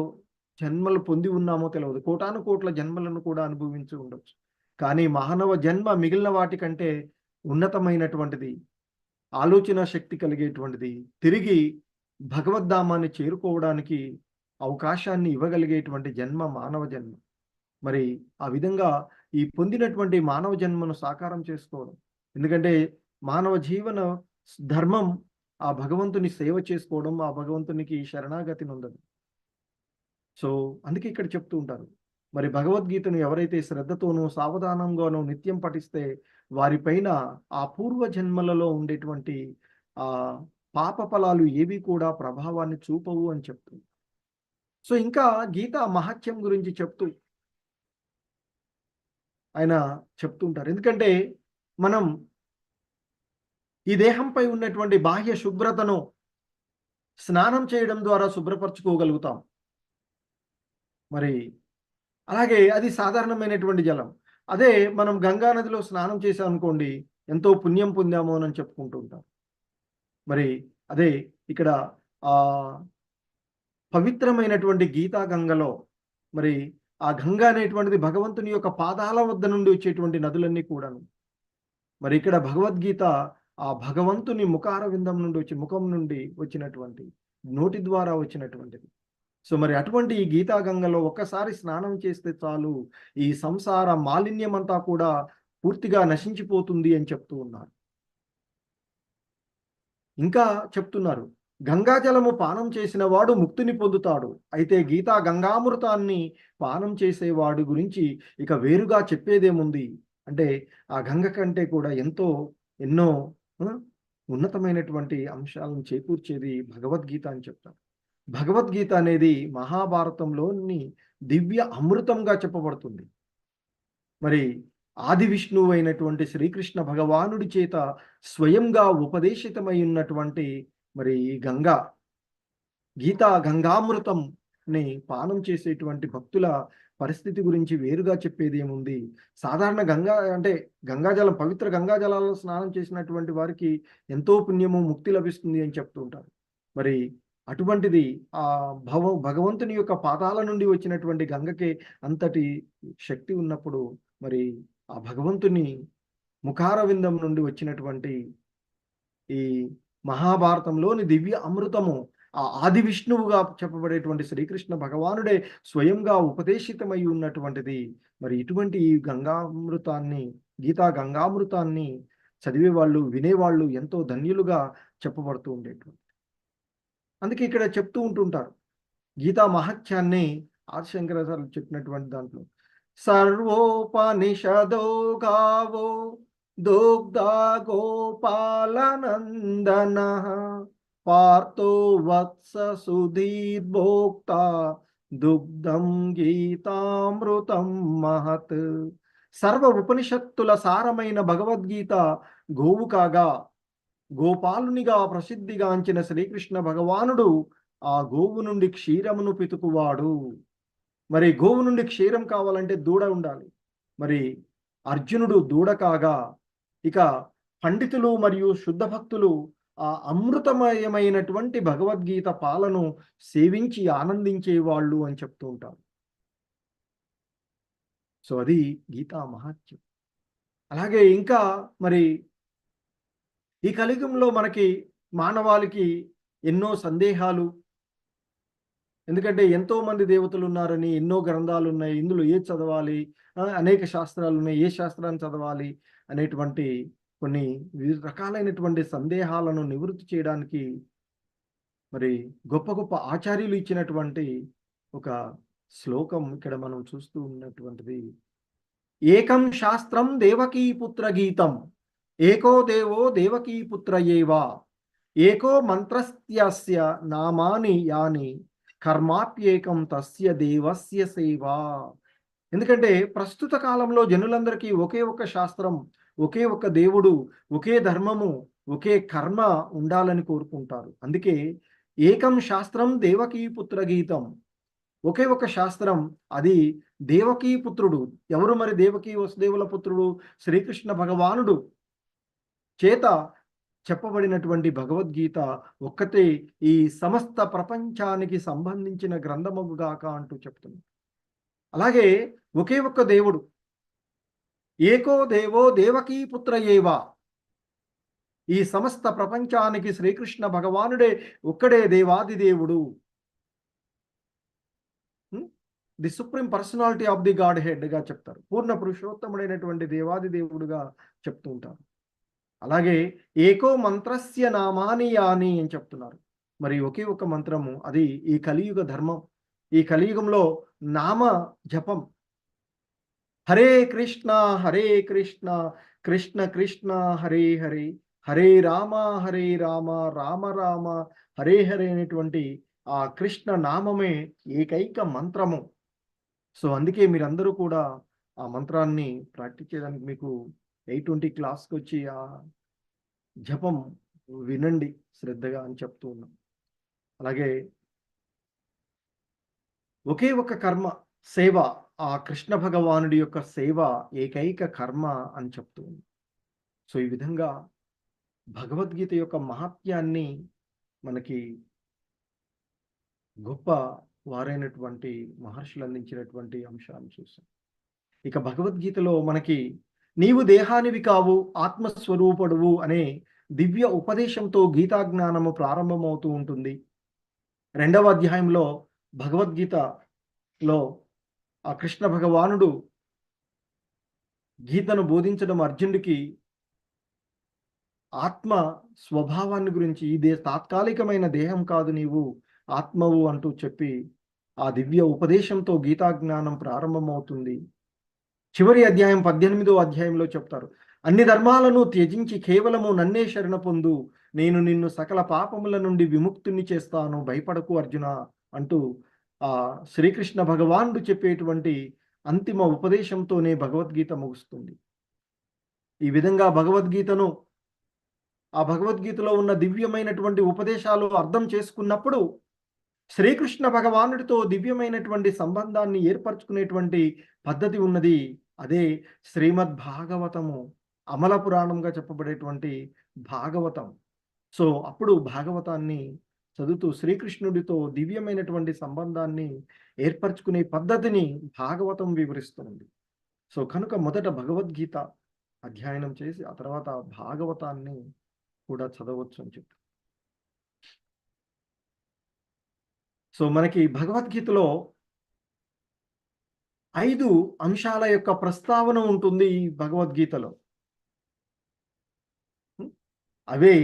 జన్మలు పొంది ఉన్నామో తెలియదు. కోటాను కోట్ల జన్మలను కూడా అనుభవించి ఉండొచ్చు. కానీ మానవ జన్మ మిగిలిన వాటికంటే ఉన్నతమైనటువంటిది, ఆలోచన శక్తి కలిగేటువంటిది, తిరిగి భగవద్ధామాన్ని చేరుకోవడానికి అవకాశాన్ని ఇవ్వగలిగేటువంటి జన్మ మానవ జన్మ. మరి ఆ విధంగా ఈ పొందినటువంటి మానవ జన్మను సాకారం చేసుకోవడం. ఎందుకంటే మానవ జీవన ధర్మం ఆ భగవంతుని సేవ చేసుకోవడం, ఆ భగవంతునికి శరణాగతి నొందడం. సో అందుకే ఇక్కడ చెప్తూ ఉంటారు, మరి భగవద్గీతను ఎవరైతే శ్రద్ధతోనూ సావధానంగానూ నిత్యం పఠిస్తే వారిపైన ఆ పూర్వ జన్మలలో ఉండేటువంటి ఆ పాప ఫలాలు ఏవి కూడా ప్రభావాన్ని చూపవు అని చెప్తుంది. సో ఇంకా గీతా మహత్యం గురించి చెప్తూ ఆయన చెప్తుంటారు. ఎందుకంటే మనం ఈ దేహంపై ఉన్నటువంటి బాహ్య శుభ్రతను స్నానం చేయడం ద్వారా శుభ్రపరచుకోగలుగుతాం. మరి అలాగే అది సాధారణమైనటువంటి జలం. అదే మనం గంగా నదిలో స్నానం చేసాం అనుకోండి, ఎంతో పుణ్యం పొందాము అని చెప్పుకుంటూ ఉంటాం. మరి అదే ఇక్కడ పవిత్రమైనటువంటి గీతా గంగలో మరి ఆ గంగ అనేటువంటిది భగవంతుని యొక్క పాదాల వద్ద నుండి వచ్చేటువంటి నదులన్నీ కూడాను. మరి ఇక్కడ భగవద్గీత ఆ భగవంతుని ముఖారవిందం నుండి ముఖం నుండి వచ్చినటువంటి, నోటి ద్వారా వచ్చినటువంటిది. సో మరి అటువంటి ఈ గీతా గంగలో ఒక్కసారి స్నానం చేస్తే చాలు, ఈ సంసార మాలిన్యం అంతా కూడా పూర్తిగా నశించిపోతుంది అని చెప్తూ ఉన్నారు. ఇంకా చెప్తున్నారు, గంగాజలము పానం చేసిన వాడు ముక్తిని పొందుతాడు. అయితే గీతా గంగామృతాన్ని పానం చేసేవాడు గురించి ఇక వేరుగా చెప్పేదేముంది అంటే, ఆ గంగ కంటే కూడా ఎన్నో ఉన్నతమైనటువంటి అంశాలను చేకూర్చేది భగవద్గీత అని చెప్తారు. భగవద్గీత అనేది మహాభారతంలోని దివ్య అమృతంగా చెప్పబడుతుంది. మరి ఆది విష్ణువు అయినటువంటి శ్రీకృష్ణ భగవానుడి చేత స్వయంగా ఉపదేశితమై ఉన్నటువంటి మరి గీతా గంగామృతంని పానం చేసేటువంటి భక్తుల పరిస్థితి గురించి వేరుగా చెప్పేది ఏముంది. సాధారణ అంటే గంగాజలం, పవిత్ర గంగాజలాల్లో స్నానం చేసినటువంటి వారికి ఎంతో పుణ్యము, ముక్తి లభిస్తుంది అని చెప్తూ ఉంటారు. మరి అటువంటిది ఆ భగవంతుని యొక్క పాదాల నుండి వచ్చినటువంటి గంగకే అంతటి శక్తి ఉన్నప్పుడు, మరి ఆ భగవంతుని ముఖారవిందం నుండి వచ్చినటువంటి ఈ మహాభారతంలోని దివ్య అమృతము, ఆ ఆది విష్ణువుగా చెప్పబడేటువంటి శ్రీకృష్ణ భగవానుడే స్వయంగా ఉపదేశితమై ఉన్నటువంటిది. మరి ఇటువంటి ఈ గీతా గంగామృతాన్ని చదివేవాళ్ళు, వినేవాళ్ళు ఎంతో ధన్యులుగా చెప్పబడుతూ ఉండేటువంటి. అందుకే ఇక్కడ చెప్తూ ఉంటుంటారు గీతా మహత్యాన్ని ఆదిశంకరాచార్యులు చెప్పినటువంటి దాంట్లో, సర్వోపనిషదో గావో దుగ్ధా గోపాలనందన పార్థో వత్స సుధీర్భోక్త దుగ్ధం గీతామృతం మహత్. సర్వ ఉపనిషత్తుల సారమైన భగవద్గీత గోవు కాగా, గోపాలునిగా ప్రసిద్ధిగాంచిన శ్రీకృష్ణ భగవానుడు ఆ గోవు నుండి క్షీరమును పితుకువాడు. మరి గోవు నుండి క్షీరం కావాలంటే దూడ ఉండాలి. మరి అర్జునుడు దూడ కాగా, ఇక పండితులు మరియు శుద్ధ భక్తులు ఆ అమృతమయమైనటువంటి భగవద్గీత పాలను సేవించి ఆనందించేవాళ్ళు అని చెప్తూ ఉంటారు. సో అది గీతా మహత్యం. అలాగే ఇంకా మరి ఈ కలియుగంలో మనకి మానవాళికి ఎన్నో సందేహాలు. ఎందుకంటే ఎంతో మంది దేవతలు ఉన్నారని ఎన్నో గ్రంథాలు ఉన్నాయి, ఇందులో ఏది చదవాలి, అనేక శాస్త్రాలు ఉన్నాయి, ఏ శాస్త్రాన్ని చదవాలి అనేటువంటి కొన్ని వివిధ రకాలైనటువంటి సందేహాలను నివృత్తి చేయడానికి మరి గొప్ప గొప్ప ఆచార్యులు ఇచ్చినటువంటి ఒక శ్లోకం ఇక్కడ మనం చూస్తూ ఉన్నటువంటిది. ఏకం శాస్త్రం దేవకీ పుత్ర గీతం, ఏకో దేవో దేవకీ పుత్ర ఏవా, ఏకో మంత్రస్య నామాని యాని కర్మాప్యేకం తస్య దేవస్య సేవా. ఎందుకంటే ప్రస్తుత కాలంలో జనులందరికీ ఒకే ఒక్క శాస్త్రం, ఒకే ఒక్క దేవుడు, ఒకే ధర్మము ఒకే కర్మ ఉండాలని కోరుకుంటారు. అందుకే ఏకం శాస్త్రం దేవకీ పుత్ర గీతం, ఒకే ఒక శాస్త్రం, అది దేవకీ పుత్రుడు. ఎవరు మరి దేవకీ వసుదేవుల పుత్రుడు? శ్రీకృష్ణ భగవానుడు చేత చెప్పబడినటువంటి భగవద్గీత ఒక్కటే ఈ సమస్త ప్రపంచానికి సంబంధించిన గ్రంథమగుగాక అంటూ చెప్తుంది. అలాగే ఒకే ఒక్క దేవుడు, ఏకో దేవో దేవకీ పుత్ర ఏవా, ఈ సమస్త ప్రపంచానికి శ్రీకృష్ణ భగవానుడే ఒక్కడే దేవాది దేవుడు. The supreme personality of the god హెడ్గా చెప్తారు. పూర్ణ పురుషోత్తముడైనటువంటి దేవాది దేవుడుగా చెప్తూ ఉంటారు. అలాగే ఏకో మంత్రస్య నామాని యాని అని చెప్తున్నారు. మరి ఒకే ఒక మంత్రము, అది ఈ కలియుగ ధర్మం. ఈ కలియుగంలో నామ జపం, హరే కృష్ణ కృష్ణ కృష్ణ హరే హరే, హరే రామ రామ రామ హరే హరే అనేటువంటి ఆ కృష్ణ నామమే ఏకైక మంత్రము. సో అందుకే మీరందరూ కూడా ఆ మంత్రాన్ని ప్రాక్టీస్ చేయడానికి మీకు 820 క్లాస్కి వచ్చి ఆ జపం వినండి శ్రద్ధగా అని చెప్తూ ఉన్నాం. అలాగే ఒకే ఒక కర్మ, సేవ, ఆ కృష్ణ భగవానుడి యొక్క సేవ ఏకైక కర్మ అని చెప్తూ ఉంది. సో ఈ విధంగా భగవద్గీత యొక్క మహత్యాన్ని మనకి గొప్ప వారైనటువంటి మహర్షులు అందించినటువంటి అంశాన్ని చూసాం. ఇక భగవద్గీతలో మనకి నీవు దేహానివి కావు ఆత్మస్వరూపుడువు అనే దివ్య ఉపదేశంతో గీతా జ్ఞానము ప్రారంభమవుతూ ఉంటుంది. 2వ అధ్యాయంలో భగవద్గీతలో ఆ కృష్ణ భగవానుడు గీతను బోధించడం అర్జునుడికి ఆత్మ స్వభావాన్ని గురించి, ఈ తాత్కాలికమైన దేహం కాదు నీవు ఆత్మవు అంటూ చెప్పి ఆ దివ్య ఉపదేశంతో గీతా జ్ఞానం ప్రారంభమవుతుంది. చివరి అధ్యాయం 18వ అధ్యాయంలో చెప్తారు, అన్ని ధర్మాలను త్యజించి కేవలము నన్నే శరణ పొందు, నేను నిన్ను సకల పాపముల నుండి విముక్తుని చేస్తాను, భయపడకు అర్జున అంటూ ఆ శ్రీకృష్ణ భగవానుడు చెప్పేటువంటి అంతిమ ఉపదేశంతోనే భగవద్గీత ముగుస్తుంది. ఈ విధంగా భగవద్గీతను, ఆ భగవద్గీతలో ఉన్న దివ్యమైనటువంటి ఉపదేశాలు అర్థం చేసుకున్నప్పుడు శ్రీకృష్ణ భగవానుడితో దివ్యమైనటువంటి సంబంధాన్ని ఏర్పరచుకునేటువంటి పద్ధతి ఉన్నది. అదే శ్రీమద్ భాగవతము, అమల పురాణంగా చెప్పబడేటువంటి భాగవతం. సో అప్పుడు భాగవతాన్ని చదువుతూ శ్రీకృష్ణుడితో దివ్యమైనటువంటి సంబంధాన్ని ఏర్పరచుకునే పద్ధతిని భాగవతం వివరిస్తుంది. సో కనుక మొదట భగవద్గీత అధ్యయనం చేసి ఆ తర్వాత భాగవతాన్ని కూడా చదవచ్చు అని చెప్పి. సో మనకి భగవద్గీతలో 5 అంశాల యొక్క ప్రస్తావన ఉంటుంది ఈ భగవద్గీతలో. అవే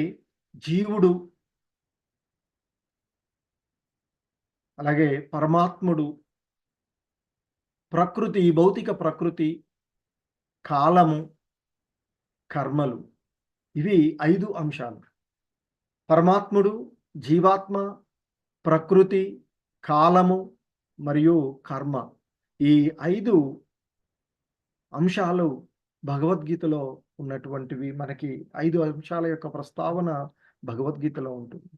జీవుడు, అలాగే పరమాత్ముడు, ప్రకృతి, భౌతిక ప్రకృతి, కాలము, కర్మలు. ఇవి 5 అంశాలు. పరమాత్ముడు, జీవాత్మ, ప్రకృతి, కాలము మరియు కర్మ. ఈ 5 అంశాలు భగవద్గీతలో ఉన్నటువంటివి. మనకి 5 అంశాల యొక్క ప్రస్తావన భగవద్గీతలో ఉంటుంది.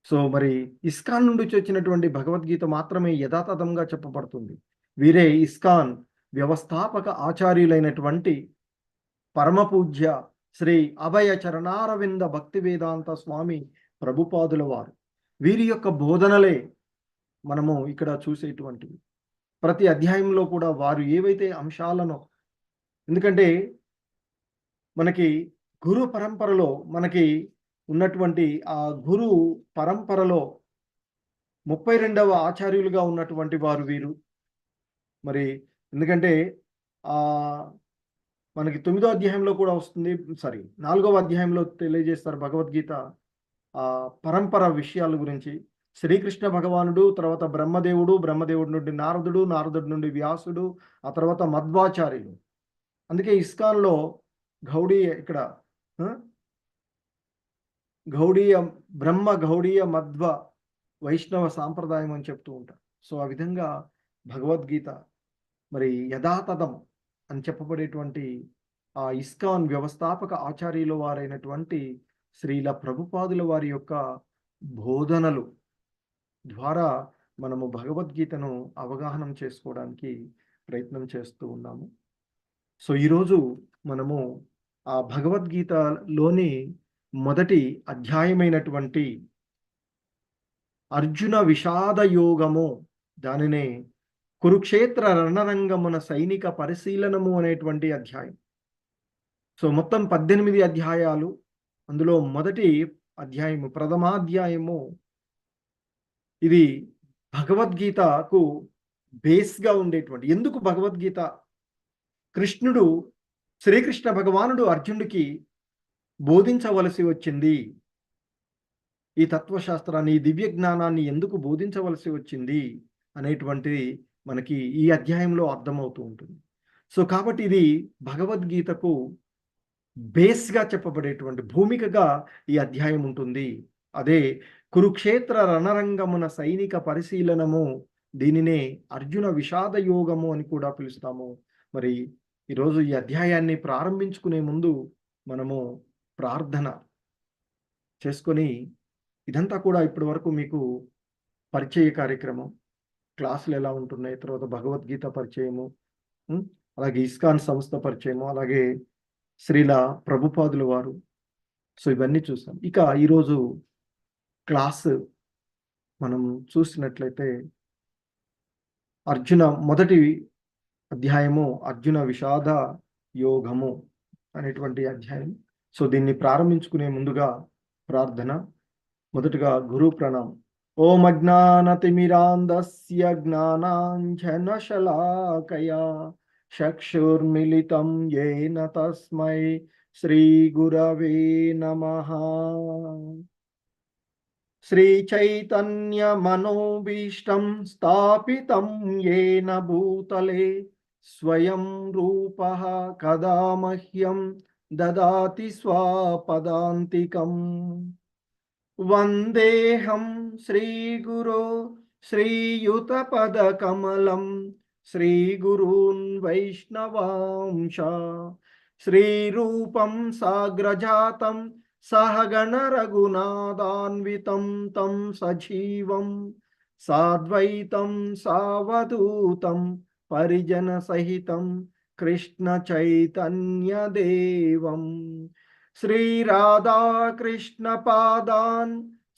సో మరి ఇస్కాన్ నుండి వచ్చినటువంటి భగవద్గీత మాత్రమే యథాతథంగా చెప్పబడుతుంది. వీరే ఇస్కాన్ వ్యవస్థాపక ఆచార్యులైనటువంటి పరమపూజ్య శ్రీ అభయ చరణారవింద భక్తి వేదాంత స్వామి ప్రభుపాదుల వారు. వీరి యొక్క బోధనలే మనము ఇక్కడ చూసేటువంటివి. ప్రతి అధ్యాయంలో కూడా వారు ఏవైతే అంశాలను, ఎందుకంటే మనకి గురు పరంపరలో మనకి ఉన్నటువంటి ఆ గురు పరంపరలో 32వ ఆచార్యులుగా ఉన్నటువంటి వారు వీరు. మరి ఎందుకంటే మనకి 9వ అధ్యాయంలో కూడా వస్తుంది, 4వ అధ్యాయంలో తెలియజేస్తారు భగవద్గీత పరంపర విషయాల గురించి. శ్రీకృష్ణ భగవానుడు, తర్వాత బ్రహ్మదేవుడు, బ్రహ్మదేవుడి నుండి నారదుడు, నారదుడి నుండి వ్యాసుడు, ఆ తర్వాత మధ్వాచార్యులు. అందుకే ఇస్కాన్లో గౌడీయ, ఇక్కడ గౌడీయ, బ్రహ్మ గౌడీయ మధ్వ వైష్ణవ సాంప్రదాయం అని చెప్తూ ఉంటారు. సో ఆ విధంగా భగవద్గీత మరి యథాతథం అని చెప్పబడేటువంటి ఆ ఇస్కాన్ వ్యవస్థాపక ఆచార్యుల వారైనటువంటి శ్రీల ప్రభుపాదుల వారి యొక్క బోధనలు ద్వారా మనము భగవద్గీతను అవగాహన చేసుకోవడానికి ప్రయత్నం చేస్తూ ఉన్నాము. సో ఈరోజు మనము ఆ భగవద్గీతలోని మొదటి అధ్యాయమైనటువంటి అర్జున విషాద యోగము, దానినే కురుక్షేత్ర రణరంగమున సైనిక పరిశీలనము అనేటువంటి అధ్యాయం. సో మొత్తం 18 అధ్యాయాలు. అందులో మొదటి అధ్యాయము, ప్రథమాధ్యాయము, ఇది భగవద్గీతకు బేస్గా ఉండేటువంటి. ఎందుకు భగవద్గీత? కృష్ణుడు, శ్రీకృష్ణ భగవానుడు అర్జునుడికి బోధించవలసి వచ్చింది. ఈ తత్వశాస్త్రాన్ని, ఈ దివ్య జ్ఞానాన్ని ఎందుకు బోధించవలసి వచ్చింది అనేటువంటిది మనకి ఈ అధ్యాయంలో అర్థమవుతూ ఉంటుంది. సో కాబట్టి ఇది భగవద్గీతకు బేస్గా చెప్పబడేటువంటి భూమికగా ఈ అధ్యాయం ఉంటుంది. అదే కురుక్షేత్ర రణరంగమున సైనిక పరిశీలనము, దీనినే అర్జున విషాద యోగము అని కూడా పిలుస్తాము. మరి ఈరోజు ఈ అధ్యాయాన్ని ప్రారంభించుకునే ముందు మనము ప్రార్థన చేసుకొని, ఇదంతా కూడా ఇప్పటి వరకు మీకు పరిచయ కార్యక్రమం, క్లాసులు ఎలా ఉంటున్నాయి, తర్వాత భగవద్గీత పరిచయము, అలాగే ఇస్కాన్ సంస్థ పరిచయము, అలాగే శ్రీల ప్రభుపాదుల వారు, సో ఇవన్నీ చూసాం. ఇక ఈరోజు క్లాస్ మనం చూసినట్లయితే అర్జున మొదటి అధ్యాయము అర్జున విషాద యోగము అనేటువంటి అధ్యాయం. సో దీన్ని ప్రారంభించుకునే ముందుగా ప్రార్థన. మొదటగా గురు ప్రణామం. ఓం అజ్ఞానతిమిరాంధస్య జ్ఞానాంజనశలాకయా చక్షుర్మిలితం యేన తస్మై శ్రీగురవే నమః. శ్రీచైతన్యమనోభీష్టం స్థాపితం యేన భూతలే స్వయం రూపః కదా మహ్యం దదాతి స్వపదాంతికం. వందేహం శ్రీగురో శ్రీయుతపదకమలం శ్రీగురూన్ వైష్ణవాంశ శ్రీరూపం సాగ్రజాతం సహగణ రఘునాథాన్వితం తం సజీవం సాద్వైతం సావధూతం పరిజన సహితం కృష్ణ చైతన్య దేవం శ్రీరాధాకృష్ణ పాదాన్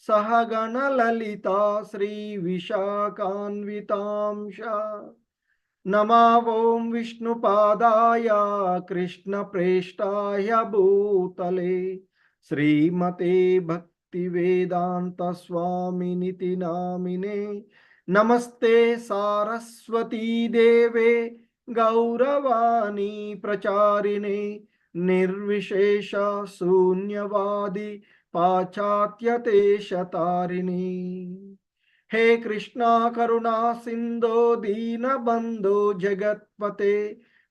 సహగణ లలితా శ్రీ విశాఖాన్వితాంశ. నమో ఓం విష్ణుపాదాయ కృష్ణ ప్రేష్టాయ భూతలే శ్రీమతే భక్తి వేదాంత స్వామినితి నామినే. నమస్తే సారస్వతీ దేవే గౌరవాణి ప్రచారిణే నిర్విశేష శూన్యవాది పాశ్చాత్యదేశతారిణి. హే కృష్ణా కరుణా సింధో దీనబంధో జగత్పతే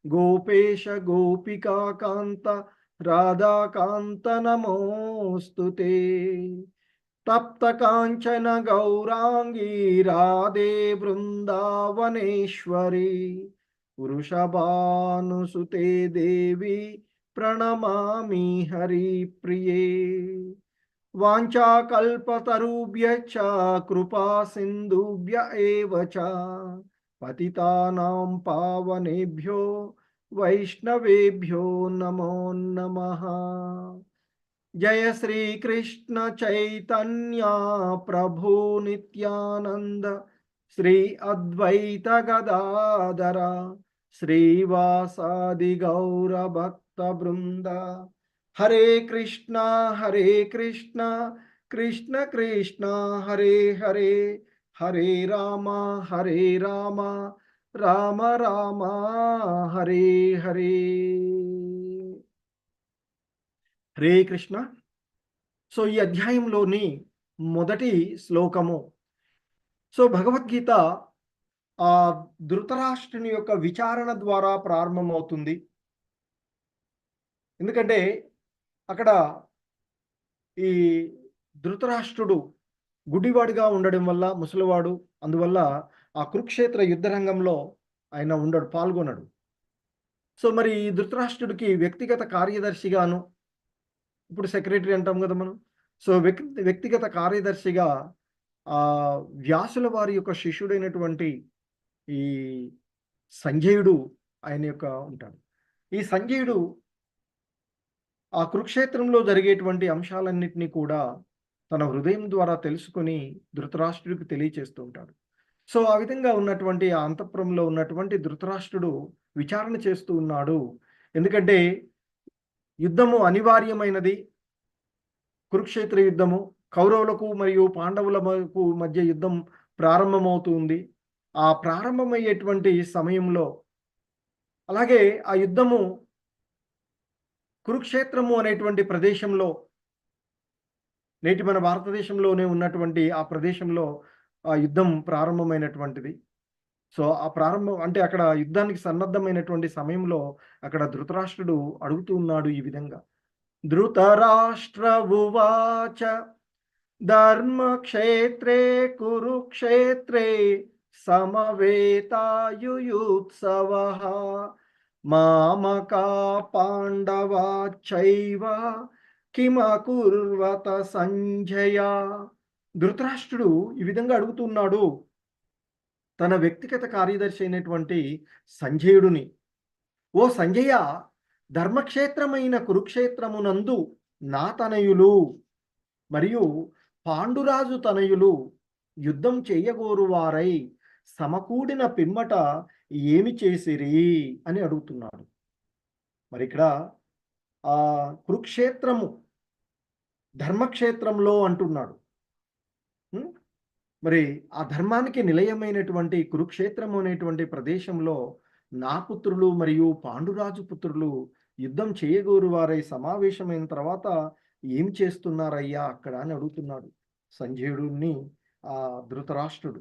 గోపేశ గోపికా కాంత రాధాకాంత నమోస్తుతే. తప్త కాంచన గౌరాంగీ రాధే బృందావనేశ్వరి వృషభానుసుతే దేవి ప్రణమామి హరిప్రియే. వాంఛాకల్పతరుభ్యశ్చ కృపా సింధుభ్య ఏవ చ పతితానాం పావనేభ్యో వైష్ణవేభ్యో నమో నమః. జయ శ్రీకృష్ణ చైతన్య ప్రభు నిత్యానంద శ్రీ అద్వైత గదాధర శ్రీవాసాది గౌర భక్త బృంద. హరే కృష్ణ కృష్ణ కృష్ణ హరే హరే, హరే రామ రామ రామ హరే హరే. హరే కృష్ణ. సో ఈ అధ్యాయంలోని మొదటి శ్లోకము, సో భగవద్గీత ఆ ధృతరాష్ట్రుని యొక్క విచారణ ద్వారా ప్రారంభమవుతుంది. ఎందుకంటే అక్కడ ఈ ధృతరాష్ట్రుడు గుడ్డివాడిగా ఉండడం వల్ల, ముసలివాడు, అందువల్ల ఆ కురుక్షేత్ర యుద్ధ రంగంలో ఆయన పాల్గొనడు. సో మరి ఈ ధృతరాష్ట్రుడికి వ్యక్తిగత కార్యదర్శిగాను, ఇప్పుడు సెక్రటరీ అంటాం కదా మనం. సో వ్యక్తిగత కార్యదర్శిగా వ్యాసుల వారి యొక్క శిష్యుడైనటువంటి ఈ సంజయుడు ఆయన యొక్క ఉంటాడు. ఈ సంజయుడు ఆ కురుక్షేత్రంలో జరిగేటువంటి అంశాలన్నిటినీ కూడా తన హృదయం ద్వారా తెలుసుకొని ధృతరాష్ట్రుడికి తెలియచేస్తూ ఉంటాడు. సో ఆ విధంగా ఉన్నటువంటి ఆ అంతఃపురంలో ఉన్నటువంటి ధృతరాష్ట్రుడు విచారణ చేస్తూ ఉన్నాడు. ఎందుకంటే యుద్ధము అనివార్యమైనది. కురుక్షేత్ర యుద్ధము కౌరవులకు మరియు పాండవులకు మధ్య యుద్ధం ప్రారంభమవుతుంది. ఆ ప్రారంభమయ్యేటువంటి సమయంలో అలాగే ఆ యుద్ధము కురుక్షేత్రము అనేటువంటి ప్రదేశంలో, నేటి మన భారతదేశంలోనే ఉన్నటువంటి ఆ ప్రదేశంలో ఆ యుద్ధం ప్రారంభమైనటువంటిది. సో ఆ ప్రారంభం అంటే అక్కడ యుద్ధానికి సన్నద్ధమైనటువంటి సమయంలో అక్కడ ధృతరాష్ట్రుడు అడుగుతూ ఉన్నాడు ఈ విధంగా. ధృతరాష్ట్ర ఉవాచ ధర్మక్షేత్రే కురుక్షేత్రే సమవేతాయుయుత్సవః మామకా పాండవాచైవ కిమకుర్వత సంజయ. ధృతరాష్ట్రుడు ఈ విధంగా అడుగుతున్నాడు తన వ్యక్తిగత కార్యదర్శి అయినటువంటి సంజయుడిని. ఓ సంజయ, ధర్మక్షేత్రమైన కురుక్షేత్రమునందు నా తనయులు మరియు పాండురాజు తనయులు యుద్ధం చేయగోరువారై సమకూడిన పిమ్మట ఏమి చేసిరి అని అడుగుతున్నాడు. మరి ఇక్కడ ఆ కురుక్షేత్రము ధర్మక్షేత్రంలో అంటున్నాడు. మరి ఆ ధర్మానికి నిలయమైనటువంటి కురుక్షేత్రము అనేటువంటి ప్రదేశంలో నా పుత్రులు మరియు పాండురాజు పుత్రులు యుద్ధం చేయగోరు వారై సమావేశమైన తర్వాత ఏం చేస్తున్నారయ్యా అక్కడ అని అడుగుతున్నాడు సంజయుడిని ఆ ధృతరాష్ట్రుడు.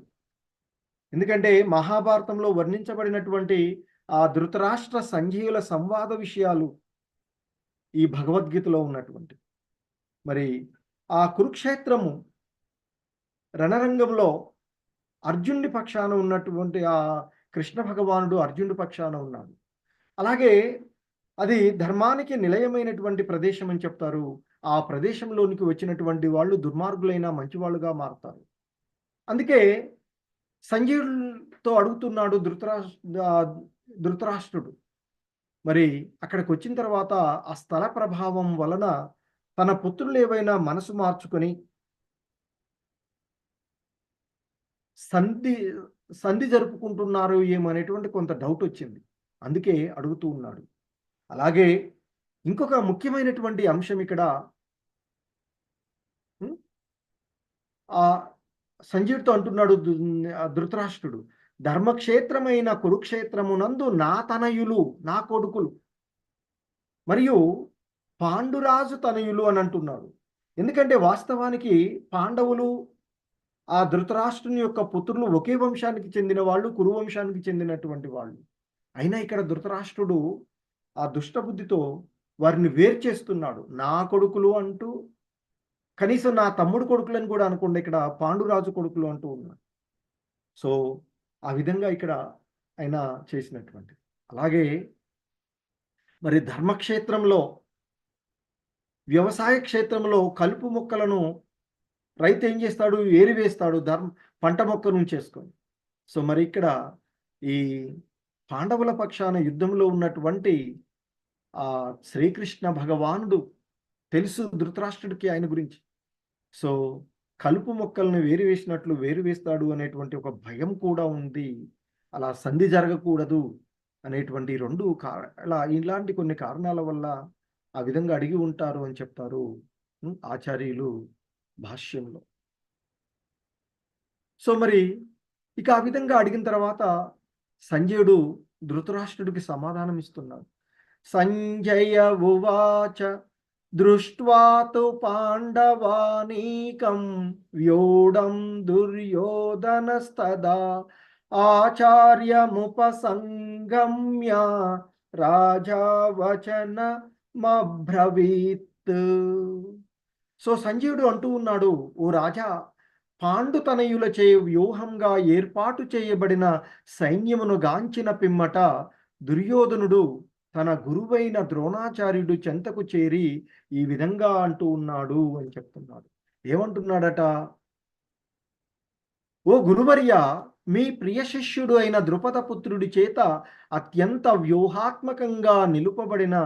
ఎందుకంటే మహాభారతంలో వర్ణించబడినటువంటి ఆ ధృతరాష్ట్ర సంజయుల సంవాద విషయాలు ఈ భగవద్గీతలో ఉన్నటువంటి మరి ఆ కురుక్షేత్రము రణరంగంలో అర్జునుడి పక్షాన ఉన్నటువంటి ఆ కృష్ణ భగవానుడు అర్జునుడి పక్షాన ఉన్నాడు. అలాగే అది ధర్మానికి నిలయమైనటువంటి ప్రదేశం అని చెప్తారు. ఆ ప్రదేశంలోనికి వచ్చినటువంటి వాళ్ళు దుర్మార్గులైన మంచివాళ్ళుగా మారుతారు. అందుకే సంజయుడితో అడుగుతున్నాడు ధృతరాష్ట్రుడు. మరి అక్కడికి వచ్చిన తర్వాత ఆ స్థల ప్రభావం వలన తన పుత్రులు ఏవైనా మనసు మార్చుకొని సంధి జరుపుకుంటున్నారు ఏమనేటువంటి కొంత డౌట్ వచ్చింది. అందుకే అడుగుతూ ఉన్నాడు. అలాగే ఇంకొక ముఖ్యమైనటువంటి అంశం ఇక్కడ ఆ సంజయుడితో అంటున్నాడు ధృతరాష్ట్రుడు, ధర్మక్షేత్రమైన కురుక్షేత్రమునందు నా తనయులు, నా కొడుకులు మరియు పాండురాజు తనయులు అని అంటున్నాడు. ఎందుకంటే వాస్తవానికి పాండవులు ఆ ధృతరాష్ట్రుని యొక్క పుత్రులు ఒకే వంశానికి చెందిన వాళ్ళు, కురు వంశానికి చెందినటువంటి వాళ్ళు. అయినా ఇక్కడ ధృతరాష్ట్రుడు ఆ దుష్టబుద్ధితో వారిని వేరు చేస్తున్నాడు. నా కొడుకులు అంటూ, కనీసం నా తమ్ముడు కొడుకులని కూడా అనుకోండి, ఇక్కడ పాండురాజు కొడుకులు అంటూ ఉన్నాడు. సో ఆ విధంగా ఇక్కడ ఆయన చేసినటువంటి. అలాగే మరి ధర్మక్షేత్రంలో, వ్యవసాయ క్షేత్రంలో కలుపు మొక్కలను రైతు ఏం చేస్తాడు? ఏరివేస్తాడు పంట మొక్కను చేసుకొని. సో మరి ఇక్కడ ఈ పాండవుల పక్షాన యుద్ధంలో ఉన్నటువంటి ఆ శ్రీకృష్ణ భగవానుడు తెలుసు ధృతరాష్ట్రుడికి ఆయన గురించి. సో కలుపు మొక్కలను వేరివేసినట్లు వేరువేస్తాడు అనేటువంటి ఒక భయం కూడా ఉంది. అలా సంధి జరగకూడదు అనేటువంటి ఇలాంటి కొన్ని కారణాల వల్ల ఆ విధంగా అడిగి ఉంటారు అని చెప్తారు ఆచార్యులు భాష్యంలో. సో మరి ఇక ఆ విధంగా అడిగిన తర్వాత సంజయుడు ధృతరాష్ట్రుడికి సమాధానం ఇస్తున్నాడు. సంజయ ఉవాచ దృష్ట్వా తు పాండవానీకం వ్యూఢం దుర్యోధనస్తదా ఆచార్యముపసంగమ్య రాజా వచనమబ్రవీత్. సో సంజయుడు అంటూ ఉన్నాడు, ఓ రాజా, పాండుతనయులచే వ్యూహంగా ఏర్పాటు చేయబడిన సైన్యమును గాంచిన పిమ్మట దుర్యోధనుడు తన గురువైన ద్రోణాచార్యుడు చెంతకు చేరి ఈ విధంగా అంటూ ఉన్నాడు అని చెప్తున్నాడు. ఏమంటున్నాడట? ఓ గురువర్య, మీ ప్రియ శిష్యుడు అయిన ద్రుపదపుత్రుడి చేత అత్యంత వ్యూహాత్మకంగా నిలుపబడిన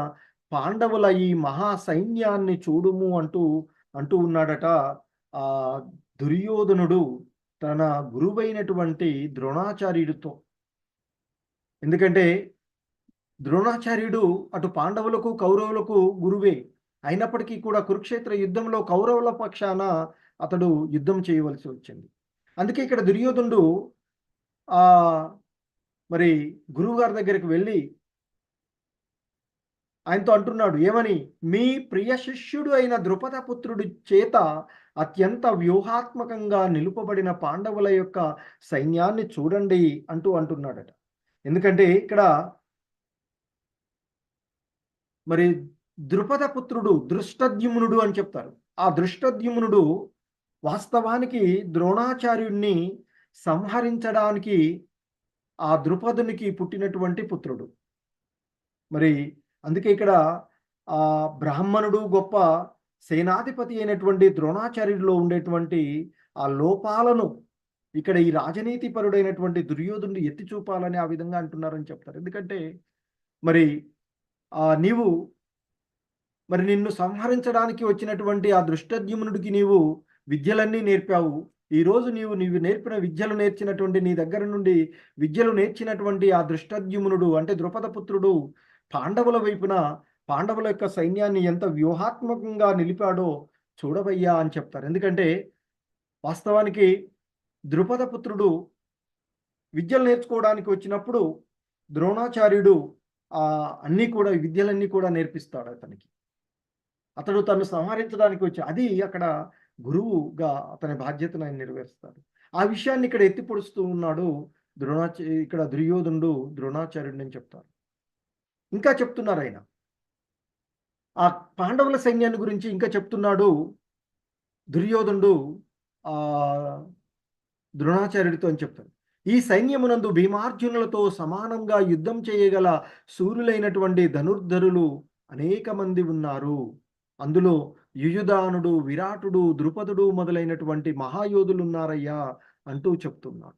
పాండవుల ఈ మహా సైన్యాన్ని చూడుము అంటూ ఉన్నాడట. ఆ దుర్యోధనుడు తన గురువైనటువంటి ద్రోణాచార్యుడితో. ఎందుకంటే ద్రోణాచార్యుడు అటు పాండవులకు కౌరవులకు గురువే అయినప్పటికీ కూడా కురుక్షేత్ర యుద్ధంలో కౌరవుల పక్షాన అతడు యుద్ధం చేయవలసి వచ్చింది. అందుకే ఇక్కడ దుర్యోధనుడు ఆ మరి గురువుగారి దగ్గరికి వెళ్ళి ఆయనతో అంటున్నాడు ఏమని? మీ ప్రియ శిష్యుడు అయిన ద్రుపదపుత్రుడి చేత అత్యంత వ్యూహాత్మకంగా నిలుపబడిన పాండవుల యొక్క సైన్యాన్ని చూడండి అంటున్నాడట. ఎందుకంటే ఇక్కడ మరి ద్రుపదపుత్రుడు దృష్టద్యుమ్నుడు అని చెప్తారు. ఆ దృష్టద్యుమ్నుడు వాస్తవానికి ద్రోణాచార్యుణ్ణి సంహరించడానికి ఆ ద్రుపదునికి పుట్టినటువంటి పుత్రుడు. మరి అందుకే ఇక్కడ ఆ బ్రాహ్మణుడు గొప్ప సేనాధిపతి అయినటువంటి ద్రోణాచార్యుడిలో ఉండేటువంటి ఆ లోపాలను ఇక్కడ ఈ రాజనీతి పరుడైనటువంటి దుర్యోధనుడు ఎత్తి చూపాలని ఆ విధంగా అంటున్నారని చెప్తారు. ఎందుకంటే మరి నిన్ను సంహరించడానికి వచ్చినటువంటి ఆ దృష్టద్యుమ్నుడికి నీవు విద్యలన్నీ నేర్పావు. ఈరోజు నీవు నేర్పిన విద్యలు నేర్చినటువంటి నీ దగ్గర నుండి విద్యలు నేర్చినటువంటి ఆ దృష్టద్యుమ్నుడు అంటే ద్రుపదపుత్రుడు పాండవుల వైపున పాండవుల యొక్క సైన్యాన్ని ఎంత వ్యూహాత్మకంగా నిలిపాడో చూడవయ్యా అని చెప్తారు. ఎందుకంటే వాస్తవానికి ద్రుపదపుత్రుడు విద్యలు నేర్చుకోవడానికి వచ్చినప్పుడు ద్రోణాచార్యుడు విద్యలన్నీ కూడా నేర్పిస్తాడు అతనికి. అతడు తను సంహరించడానికి వచ్చి అది అక్కడ గురువుగా అతని బాధ్యతను ఆయన నెరవేరుస్తాడు. ఆ విషయాన్ని ఇక్కడ ఎత్తిపొడుస్తూ ఉన్నాడు ఇక్కడ దుర్యోధనుడు ద్రోణాచార్యుడిని అని చెప్తారు. ఇంకా చెప్తున్నారు ఆయన ఆ పాండవుల సైన్యాన్ని గురించి ఇంకా చెప్తున్నాడు దుర్యోధనుడు ద్రోణాచార్యుడితో అని చెప్తాడు. ఈ సైన్యమునందు భీమార్జునులతో సమానంగా యుద్ధం చేయగల సూర్యులైనటువంటి ధనుర్ధరులు అనేక మంది ఉన్నారు. అందులో యుయుధానుడు, విరాటుడు, ద్రుపదుడు మొదలైనటువంటి మహాయోధులు ఉన్నారయ్యా అంటూ చెప్తున్నాడు.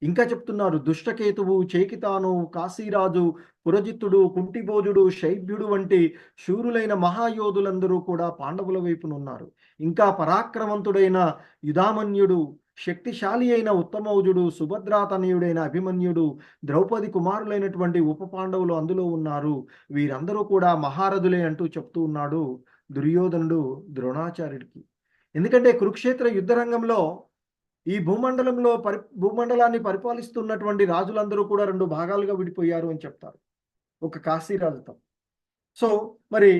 ఇంకా చెప్తున్నారు దుష్టకేతువు, చేకితాను, కాశీరాజు, పురజిత్తుడు, కుంటిభోజుడు, శైభ్యుడు వంటి శూరులైన మహాయోధులందరూ కూడా పాండవుల వైపునున్నారు. ఇంకా పరాక్రమంతుడైన యుధామన్యుడు, శక్తిశాలి అయిన ఉత్తమౌజుడు, సుభద్రాతనయుడైన అభిమన్యుడు, ద్రౌపది కుమారులైనటువంటి ఉప పాండవులు అందులో ఉన్నారు. వీరందరూ కూడా మహారథులే అంటూ చెప్తూ ఉన్నాడు దుర్యోధనుడు ద్రోణాచార్యుడికి. ఎందుకంటే కురుక్షేత్ర యుద్ధరంగంలో ఈ భూమండలాన్ని పరిపాలిస్తున్నటువంటి రాజులందరూ కూడా 2 భాగాలుగా విడిపోయారు అని చెప్తారు ఒక కాశీరాజుతో. సో మరి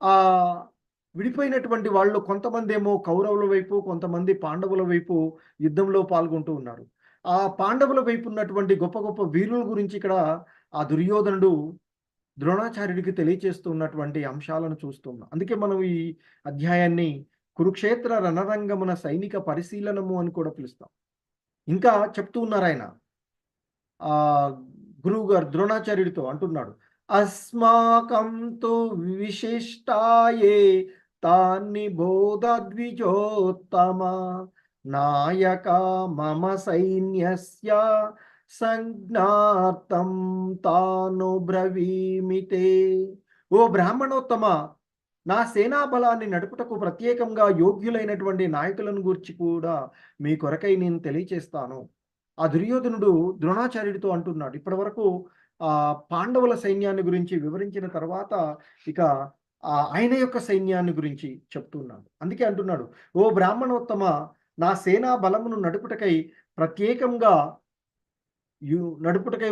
ఆ విడిపోయినటువంటి వాళ్ళు కొంతమంది ఏమో కౌరవుల వైపు, కొంతమంది పాండవుల వైపు యుద్ధంలో పాల్గొంటూ ఉన్నారు. ఆ పాండవుల వైపు ఉన్నటువంటి గొప్ప గొప్ప వీరుల గురించి ఇక్కడ ఆ దుర్యోధనుడు ద్రోణాచార్యుడికి తెలియచేస్తూ ఉన్నటువంటి అంశాలను చూస్తున్నాం. అందుకే మనం ఈ అధ్యాయాన్ని కురుక్షేత్ర రణరంగమున సైనిక పరిశీలనము అని కూడా పిలుస్తాం. ఇంకా చెప్తూ ఉన్నారు ఆయన గురువు గారు ద్రోణాచార్యుడితో అంటున్నాడు అస్మాకం తు విశిష్టాయే తాన్ని బోధద్విజోత్తమ నాయక మమ సైన్యస్య సంజ్ఞార్థం తాను బ్రవీమితే. ఓ బ్రాహ్మణోత్తమ, నా సేనా బలాన్ని నడుపుటకు ప్రత్యేకంగా యోగ్యులైనటువంటి నాయకులను గురించి కూడా మీ కొరకై నేను తెలియచేస్తాను. ఆ దుర్యోధనుడు ద్రోణాచార్యుడితో అంటున్నాడు. ఇప్పటి వరకు పాండవుల సైన్యాన్ని గురించి వివరించిన తర్వాత ఇక ఆయన యొక్క సైన్యాన్ని గురించి చెప్తున్నాడు. అందుకే అంటున్నాడు, ఓ బ్రాహ్మణోత్తమ, నా సేనా బలమును నడుపుటకై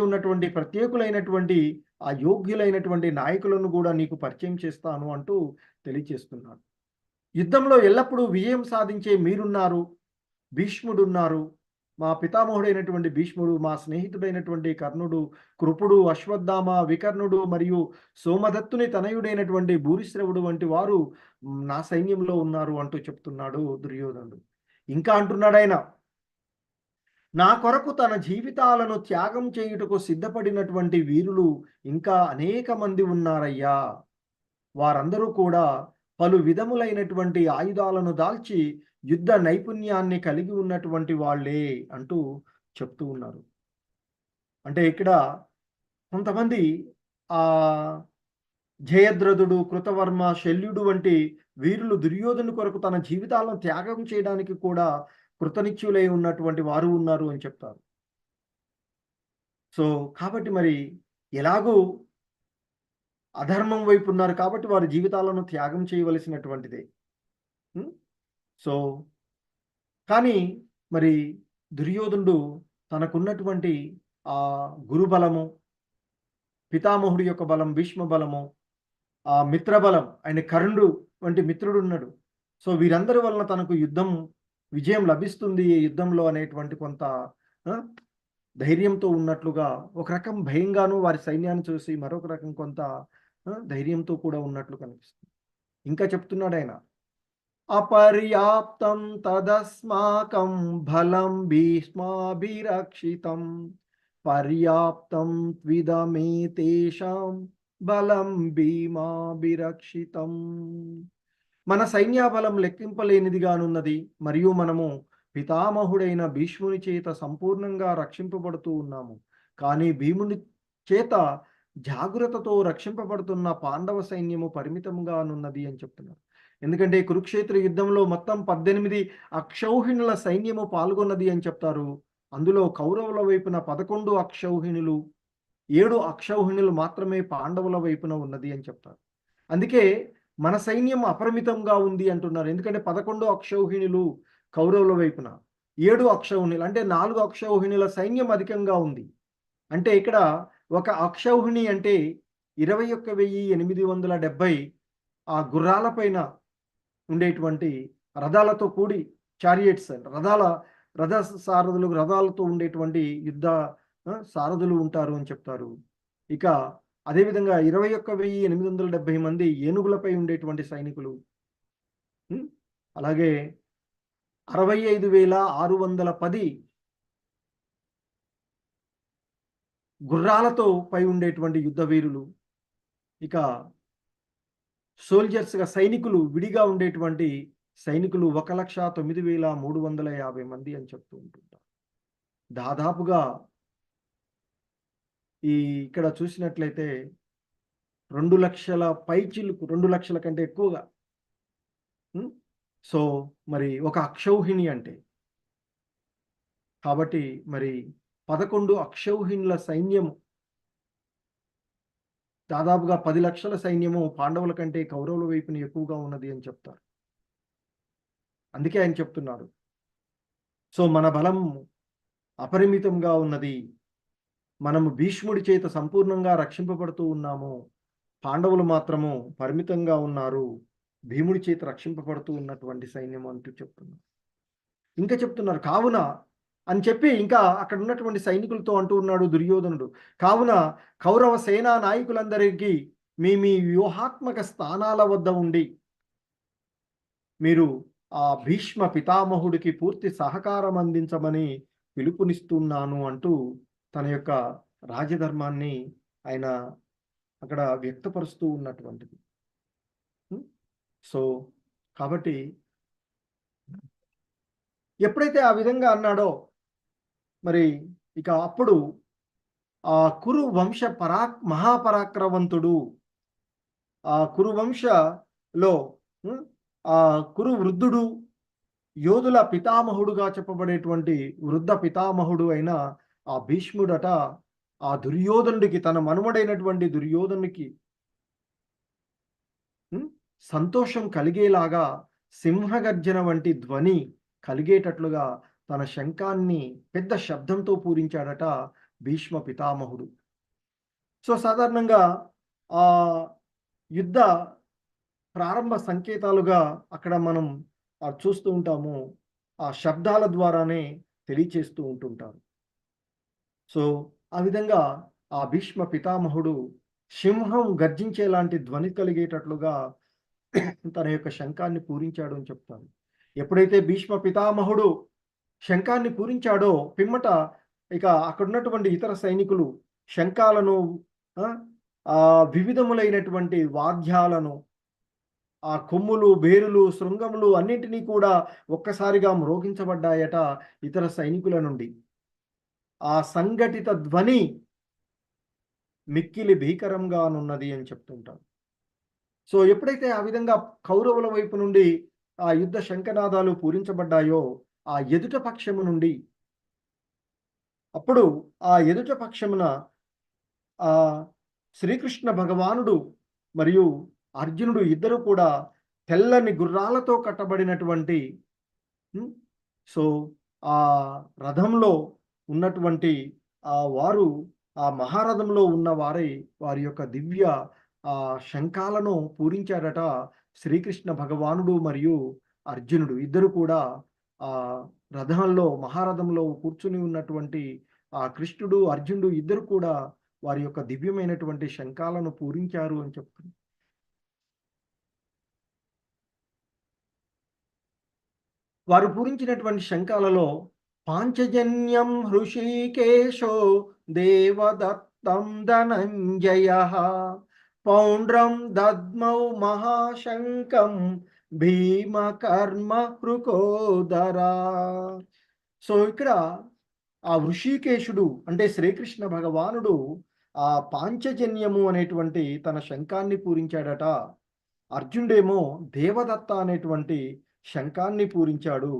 ఉన్నటువంటి ప్రత్యేకులైనటువంటి ఆ యోగ్యులైనటువంటి నాయకులను కూడా నీకు పరిచయం చేస్తాను అంటూ తెలియచేస్తున్నాడు. యుద్ధంలో ఎల్లప్పుడూ విజయం సాధించే మీరున్నారు, భీష్ముడున్నారు, మా పితామహుడైనటువంటి భీష్ముడు, మా స్నేహితుడైనటువంటి కర్ణుడు, కృపుడు, అశ్వత్థామ, వికర్ణుడు మరియు సోమదత్తుని తనయుడైనటువంటి భూరిశ్రవుడు వంటి వారు నా సైన్యంలో ఉన్నారు అంటూ చెప్తున్నాడు దుర్యోధనుడు. ఇంకా అంటున్నాడు ఆయన, నా కొరకు తన జీవితాలను త్యాగం చేయుటకు సిద్ధపడినటువంటి వీరులు ఇంకా అనేక మంది ఉన్నారయ్యా. వారందరూ కూడా పలు విధములైనటువంటి ఆయుధాలను దాల్చి యుద్ధ నైపుణ్యాన్ని కలిగి ఉన్నటువంటి వాళ్ళే అంటూ చెప్తూ ఉన్నారు. అంటే ఇక్కడ కొంతమంది ఆ జయద్రథుడు, కృతవర్మ, శల్యుడు వంటి వీరులు దుర్యోధను కొరకు తన జీవితాలను త్యాగం చేయడానికి కూడా కృతనిశ్చయులై ఉన్నటువంటి వారు ఉన్నారు అని చెప్తారు. సో కాబట్టి మరి ఎలాగూ అధర్మం వైపు ఉన్నారు కాబట్టి వారి జీవితాలను త్యాగం చేయవలసినటువంటిదే. సో కానీ మరి దుర్యోధనుడు తనకున్నటువంటి ఆ గురుబలము, పితామహుడి యొక్క బలం, భీష్మ బలము, ఆ మిత్రబలం, ఆయన కర్ణుడు వంటి మిత్రుడు ఉన్నాడు. సో వీరందరి వలన తనకు విజయం లభిస్తుంది ఈ యుద్ధంలో అనేటువంటి కొంత ధైర్యంతో ఉన్నట్లుగా, ఒక రకం భయంగాను వారి సైన్యాన్ని చూసి మరొక రకం కొంత ధైర్యంతో కూడా ఉన్నట్లు కనిపిస్తుంది. ఇంకా చెప్తున్నాడు ఆయన, అపర్యాప్తం తదస్మాకం బలం భీష్మాభిరక్షితం పర్యాప్తం త్విదమేతేషాం బలం భీమాభిరక్షితం. మన సైన్యబలం లెక్కింపలేనిదిగానున్నది, మరియు మనము పితామహుడైన భీష్ముని చేత సంపూర్ణంగా రక్షింపబడుతూ ఉన్నాము. కానీ భీముని చేత జాగ్రత్తతో రక్షింపబడుతున్న పాండవ సైన్యము పరిమితంగానున్నది అని చెప్తున్నారు. ఎందుకంటే కురుక్షేత్ర యుద్ధంలో మొత్తం 18 అక్షౌహిణుల సైన్యము పాల్గొన్నది అని చెప్తారు. అందులో కౌరవుల వైపున 11 అక్షౌహిణులు, 7 అక్షౌహిణులు మాత్రమే పాండవుల వైపున ఉన్నది అని చెప్తారు. అందుకే మన సైన్యం అపరిమితంగా ఉంది అంటున్నారు. ఎందుకంటే 11 అక్షౌహిణులు కౌరవుల వైపున, 7 అక్షౌహిణులు అంటే 4 అక్షౌహిణుల సైన్యం అధికంగా ఉంది. అంటే ఇక్కడ ఒక అక్షౌహిణి అంటే 21,870 ఆ గుర్రాలపైన ఉండేటువంటి రథాలతో కూడి చారియట్స్, రథ సారథులు, రథాలతో ఉండేటువంటి యుద్ధ సారథులు ఉంటారు అని చెప్తారు. ఇక అదేవిధంగా 21,870 మంది ఏనుగులపై ఉండేటువంటి సైనికులు, అలాగే 65,610 గుర్రాలతో పై ఉండేటువంటి యుద్ధ వీరులు, ఇక సోల్జర్స్గా సైనికులు, విడిగా ఉండేటువంటి సైనికులు 1,09,350 మంది అని చెప్తూ ఉంటుంటారు. దాదాపుగా ఇక్కడ చూసినట్లయితే 2 లక్షల పైచిలుకు, 2 లక్షల కంటే ఎక్కువగా. సో మరి ఒక అక్షౌహిణి అంటే, కాబట్టి మరి 11 అక్షౌహిణుల సైన్యము, దాదాపుగా 10 లక్షల సైన్యము పాండవుల కంటే కౌరవుల వైపున ఎక్కువగా ఉన్నది అని చెప్తారు. అందుకే ఆయన చెప్తున్నారు, సో మన బలం అపరిమితంగా ఉన్నది, మనము భీష్ముడి చేత సంపూర్ణంగా రక్షింపబడుతూ ఉన్నాము, పాండవులు మాత్రము పరిమితంగా ఉన్నారు, భీముడి చేత రక్షింపబడుతూ ఉన్నటువంటి సైన్యం అంటూ చెప్తున్నారు. ఇంకా చెప్తున్నారు, కావున అని చెప్పి ఇంకా అక్కడ ఉన్నటువంటి సైనికులతో అంటూ ఉన్నాడు దుర్యోధనుడు, కావున కౌరవ సేనా నాయకులందరికీ మీ వ్యూహాత్మక స్థానాల వద్ద ఉండి మీరు ఆ భీష్మ పితామహుడికి పూర్తి సహకారం అందించమని పిలుపునిస్తున్నాను అంటూ తన యొక్క రాజధర్మాన్ని ఆయన అక్కడ వ్యక్తపరుస్తూ ఉన్నటువంటిది. సో కాబట్టి ఎప్పుడైతే ఆ విధంగా అన్నాడో మరి ఇక అప్పుడు ఆ కురు వంశ మహాపరాక్రమవంతుడు, ఆ కురు వంశలో ఆ కురు వృద్ధుడు, యోధుల పితామహుడుగా చెప్పబడేటువంటి వృద్ధ పితామహుడు అయిన ఆ భీష్ముడట ఆ దుర్యోధనుడికి, తన మనుమడైనటువంటి దుర్యోధనుడికి సంతోషం కలిగేలాగా సింహగర్జన వంటి ధ్వని కలిగేటట్లుగా తన శంఖాన్ని పెద్ద శబ్దంతో పూరించాడట భీష్మ పితామహుడు. సో సాధారణంగా ఆ యుద్ధ ప్రారంభ సంకేతాలుగా అక్కడ మనం చూస్తూ ఉంటాము, ఆ శబ్దాల ద్వారానే తెలియచేస్తూ ఉంటుంటారు. సో ఆ విధంగా ఆ భీష్మ పితామహుడు సింహం గర్జించేలాంటి ధ్వని కలిగేటట్లుగా తన యొక్క శంఖాన్ని పూరించాడు అని చెప్తాను. ఎప్పుడైతే భీష్మ పితామహుడు శంఖాన్ని పూరించాడో పిమ్మట ఇక అక్కడున్నటువంటి ఇతర సైనికులు శంఖాలను వివిధములైనటువంటి వాద్యాలను, ఆ కొమ్ములు, బేరులు, శృంగములు అన్నింటినీ కూడా ఒక్కసారిగా మ్రోగించబడ్డాయట ఇతర సైనికుల నుండి. ఆ సంఘటిత ధ్వని మిక్కిలి భీకరంగానున్నది అని చెప్తుంటారు. సో ఎప్పుడైతే ఆ విధంగా కౌరవుల వైపు నుండి ఆ యుద్ధ శంఖనాదాలు పూరించబడ్డాయో, ఆ ఎదుట పక్షము నుండి అప్పుడు ఆ ఎదుట పక్షమున ఆ శ్రీకృష్ణ భగవానుడు మరియు అర్జునుడు ఇద్దరు కూడా తెల్లని గుర్రాలతో కట్టబడినటువంటి సో ఆ రథంలో ఉన్నటువంటి వారు ఆ మహారథంలో ఉన్న వారి యొక్క దివ్య శంఖాలను పూరించారట శ్రీకృష్ణ భగవానుడు మరియు అర్జునుడు ఇద్దరు కూడా ఆ రథంలో మహారథంలో కూర్చుని ఉన్నటువంటి ఆ కృష్ణుడు అర్జునుడు ఇద్దరు కూడా వారి యొక్క దివ్యమైనటువంటి శంఖాలను పూరించారు అని చెప్తుంది. వారు పూరించినటువంటి శంఖాలలో పాంచజన్యం హృషికేశో దేవదత్తం ధనంజయ పౌండ్రం దద్మౌ మహాశంకం భీమకర్మ హృకోదరా. సో ఇక్కడ ఆ వృషికేశుడు అంటే శ్రీకృష్ణ భగవానుడు ఆ పాంచజన్యము అనేటువంటి తన శంఖాన్ని పూరించాడట. అర్జునుడేమో దేవదత్త అనేటువంటి శంఖాన్ని పూరించాడు.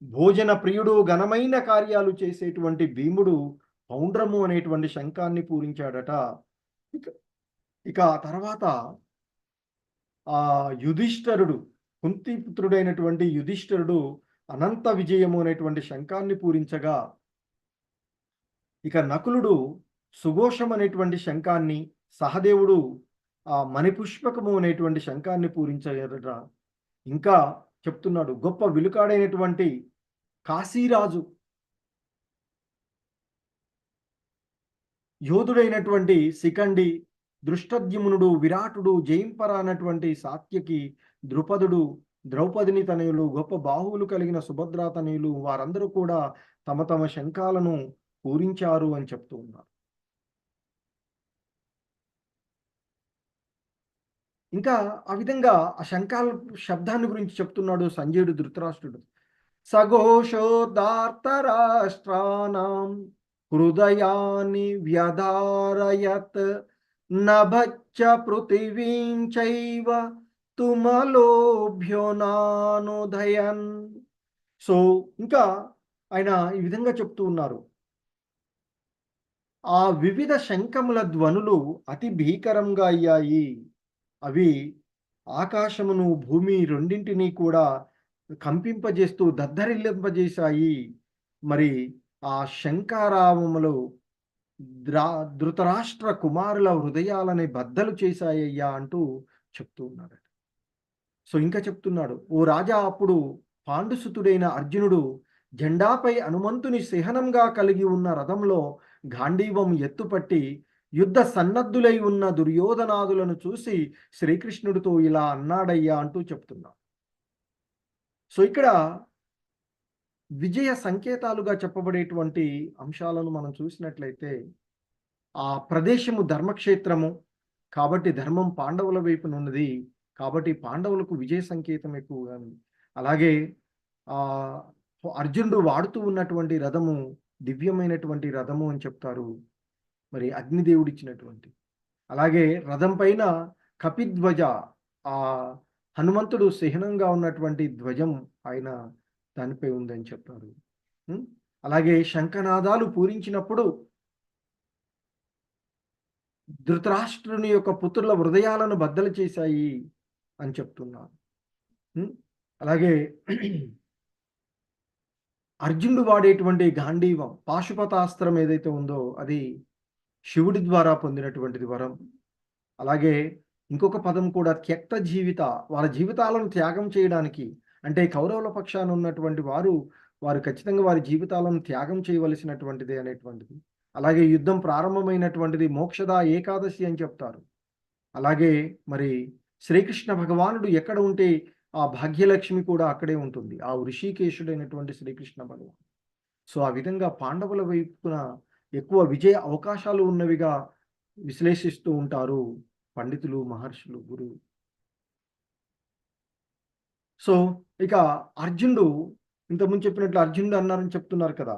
భోజన ప్రియుడు ఘనమైన కార్యాలు చేసేటువంటి భీముడు పౌండ్రము అనేటువంటి శంఖాన్ని పూరించాడట. ఇక ఆ తర్వాత ఆ యుధిష్ఠరుడు కుంతిపుత్రుడైనటువంటి యుధిష్ఠరుడు అనంత విజయము అనేటువంటి శంఖాన్ని పూరించగా, ఇక నకులుడు సుఘోషం అనేటువంటి శంఖాన్ని, సహదేవుడు ఆ మణిపుష్పకము అనేటువంటి శంఖాన్ని పూరించారట. ఇంకా చెప్తున్నాడు గొప్ప విలుకాడైనటువంటి కాశీరాజు యోధుడైనటువంటి శిఖండి, దృష్టద్యుమ్నుడు, విరాటుడు, జయింపర అన్నటువంటి సాత్యకి, ద్రుపదుడు, ద్రౌపదిని తనయులు, గొప్ప బాహువులు కలిగిన సుభద్రా తనయులు వారందరూ కూడా తమ తమ శంఖాలను పూరించారు అని చెప్తూ ఉన్నారు. ఇంకా ఆ విధంగా ఆ శంఖాల శబ్దాన్ని గురించి చెప్తున్నాడు సంజయుడు ధృతరాష్ట్రుడు. సఘోషోదార్తరాష్ట్రాణం హృదయాన్ని వ్యధారయత్ నభచ్చ పృథివీం చైవ తుమలోభ్యో నానుదయన్. సో ఇంకా ఆయన ఈ విధంగా చెప్తూ ఉన్నారు, ఆ వివిధ శంఖముల ధ్వనులు అతి భీకరంగా అయ్యాయి. అవి ఆకాశమును భూమి రెండింటినీ కూడా కంపింపజేస్తూ దద్దరిల్లింపజేశాయి. మరి ఆ శంఖారావములు ధృతరాష్ట్ర కుమారుల హృదయాలని బద్దలు చేశాయ్యా అంటూ చెప్తూ ఉన్నాడు. సో ఇంకా చెప్తున్నాడు, ఓ రాజా, అప్పుడు పాండుసుతుడైన అర్జునుడు జెండాపై హనుమంతుని సిహనంగా కలిగి ఉన్న రథంలో గాంధీవం ఎత్తుపట్టి యుద్ధ సన్నద్ధులై ఉన్న దుర్యోధనాదులను చూసి శ్రీకృష్ణుడితో ఇలా అన్నాడయ్యా అంటూ చెప్తున్నా. సో ఇక్కడ విజయ సంకేతాలుగా చెప్పబడేటువంటి అంశాలను మనం చూసినట్లయితే, ఆ ప్రదేశము ధర్మక్షేత్రము కాబట్టి ధర్మం పాండవుల వైపున ఉన్నది కాబట్టి పాండవులకు విజయ సంకేతం ఎక్కువగా ఉంది. అలాగే అర్జునుడు వాడుతూ ఉన్నటువంటి రథము దివ్యమైనటువంటి రథము అని చెప్తారు, మరి అగ్నిదేవుడిచ్చినటువంటి. అలాగే రథం పైన కపిధ్వజ, ఆ హనుమంతుడు చిహ్నంగా ఉన్నటువంటి ధ్వజం ఆయన దానిపై ఉందని చెప్తారు. అలాగే శంఖనాదాలు పూరించినప్పుడు ధృతరాష్ట్రుని యొక్క పుత్రుల హృదయాలను బద్దలు చేశాయి అని చెప్తున్నారు. అలాగే అర్జునుడు వాడేటువంటి గాంధీవం పాశుపతాస్త్రం ఏదైతే ఉందో అది శివుడి ద్వారా పొందినటువంటిది వరం. అలాగే ఇంకొక పదం కూడా త్యక్త జీవిత, వాళ్ళ జీవితాలను త్యాగం చేయడానికి, అంటే కౌరవుల పక్షాన ఉన్నటువంటి వారు ఖచ్చితంగా వారి జీవితాలను త్యాగం చేయవలసినటువంటిది అనేటువంటిది. అలాగే యుద్ధం ప్రారంభమైనటువంటిది మోక్షద ఏకాదశి అని చెప్తారు. అలాగే మరి శ్రీకృష్ణ భగవానుడు ఎక్కడ ఉంటే ఆ భాగ్యలక్ష్మి కూడా అక్కడే ఉంటుంది, ఆ ఋషికేశుడైనటువంటి శ్రీకృష్ణ భగవాన్. సో ఆ విధంగా పాండవుల వైపున ఎక్కువ విజయ అవకాశాలు ఉన్నవిగా విశ్లేషిస్తూ ఉంటారు పండితులు, మహర్షులు, గురువు. సో ఇక అర్జునుడు, ఇంతకుముందు చెప్పినట్లు అర్జునుడు అన్నారని చెప్తున్నారు కదా.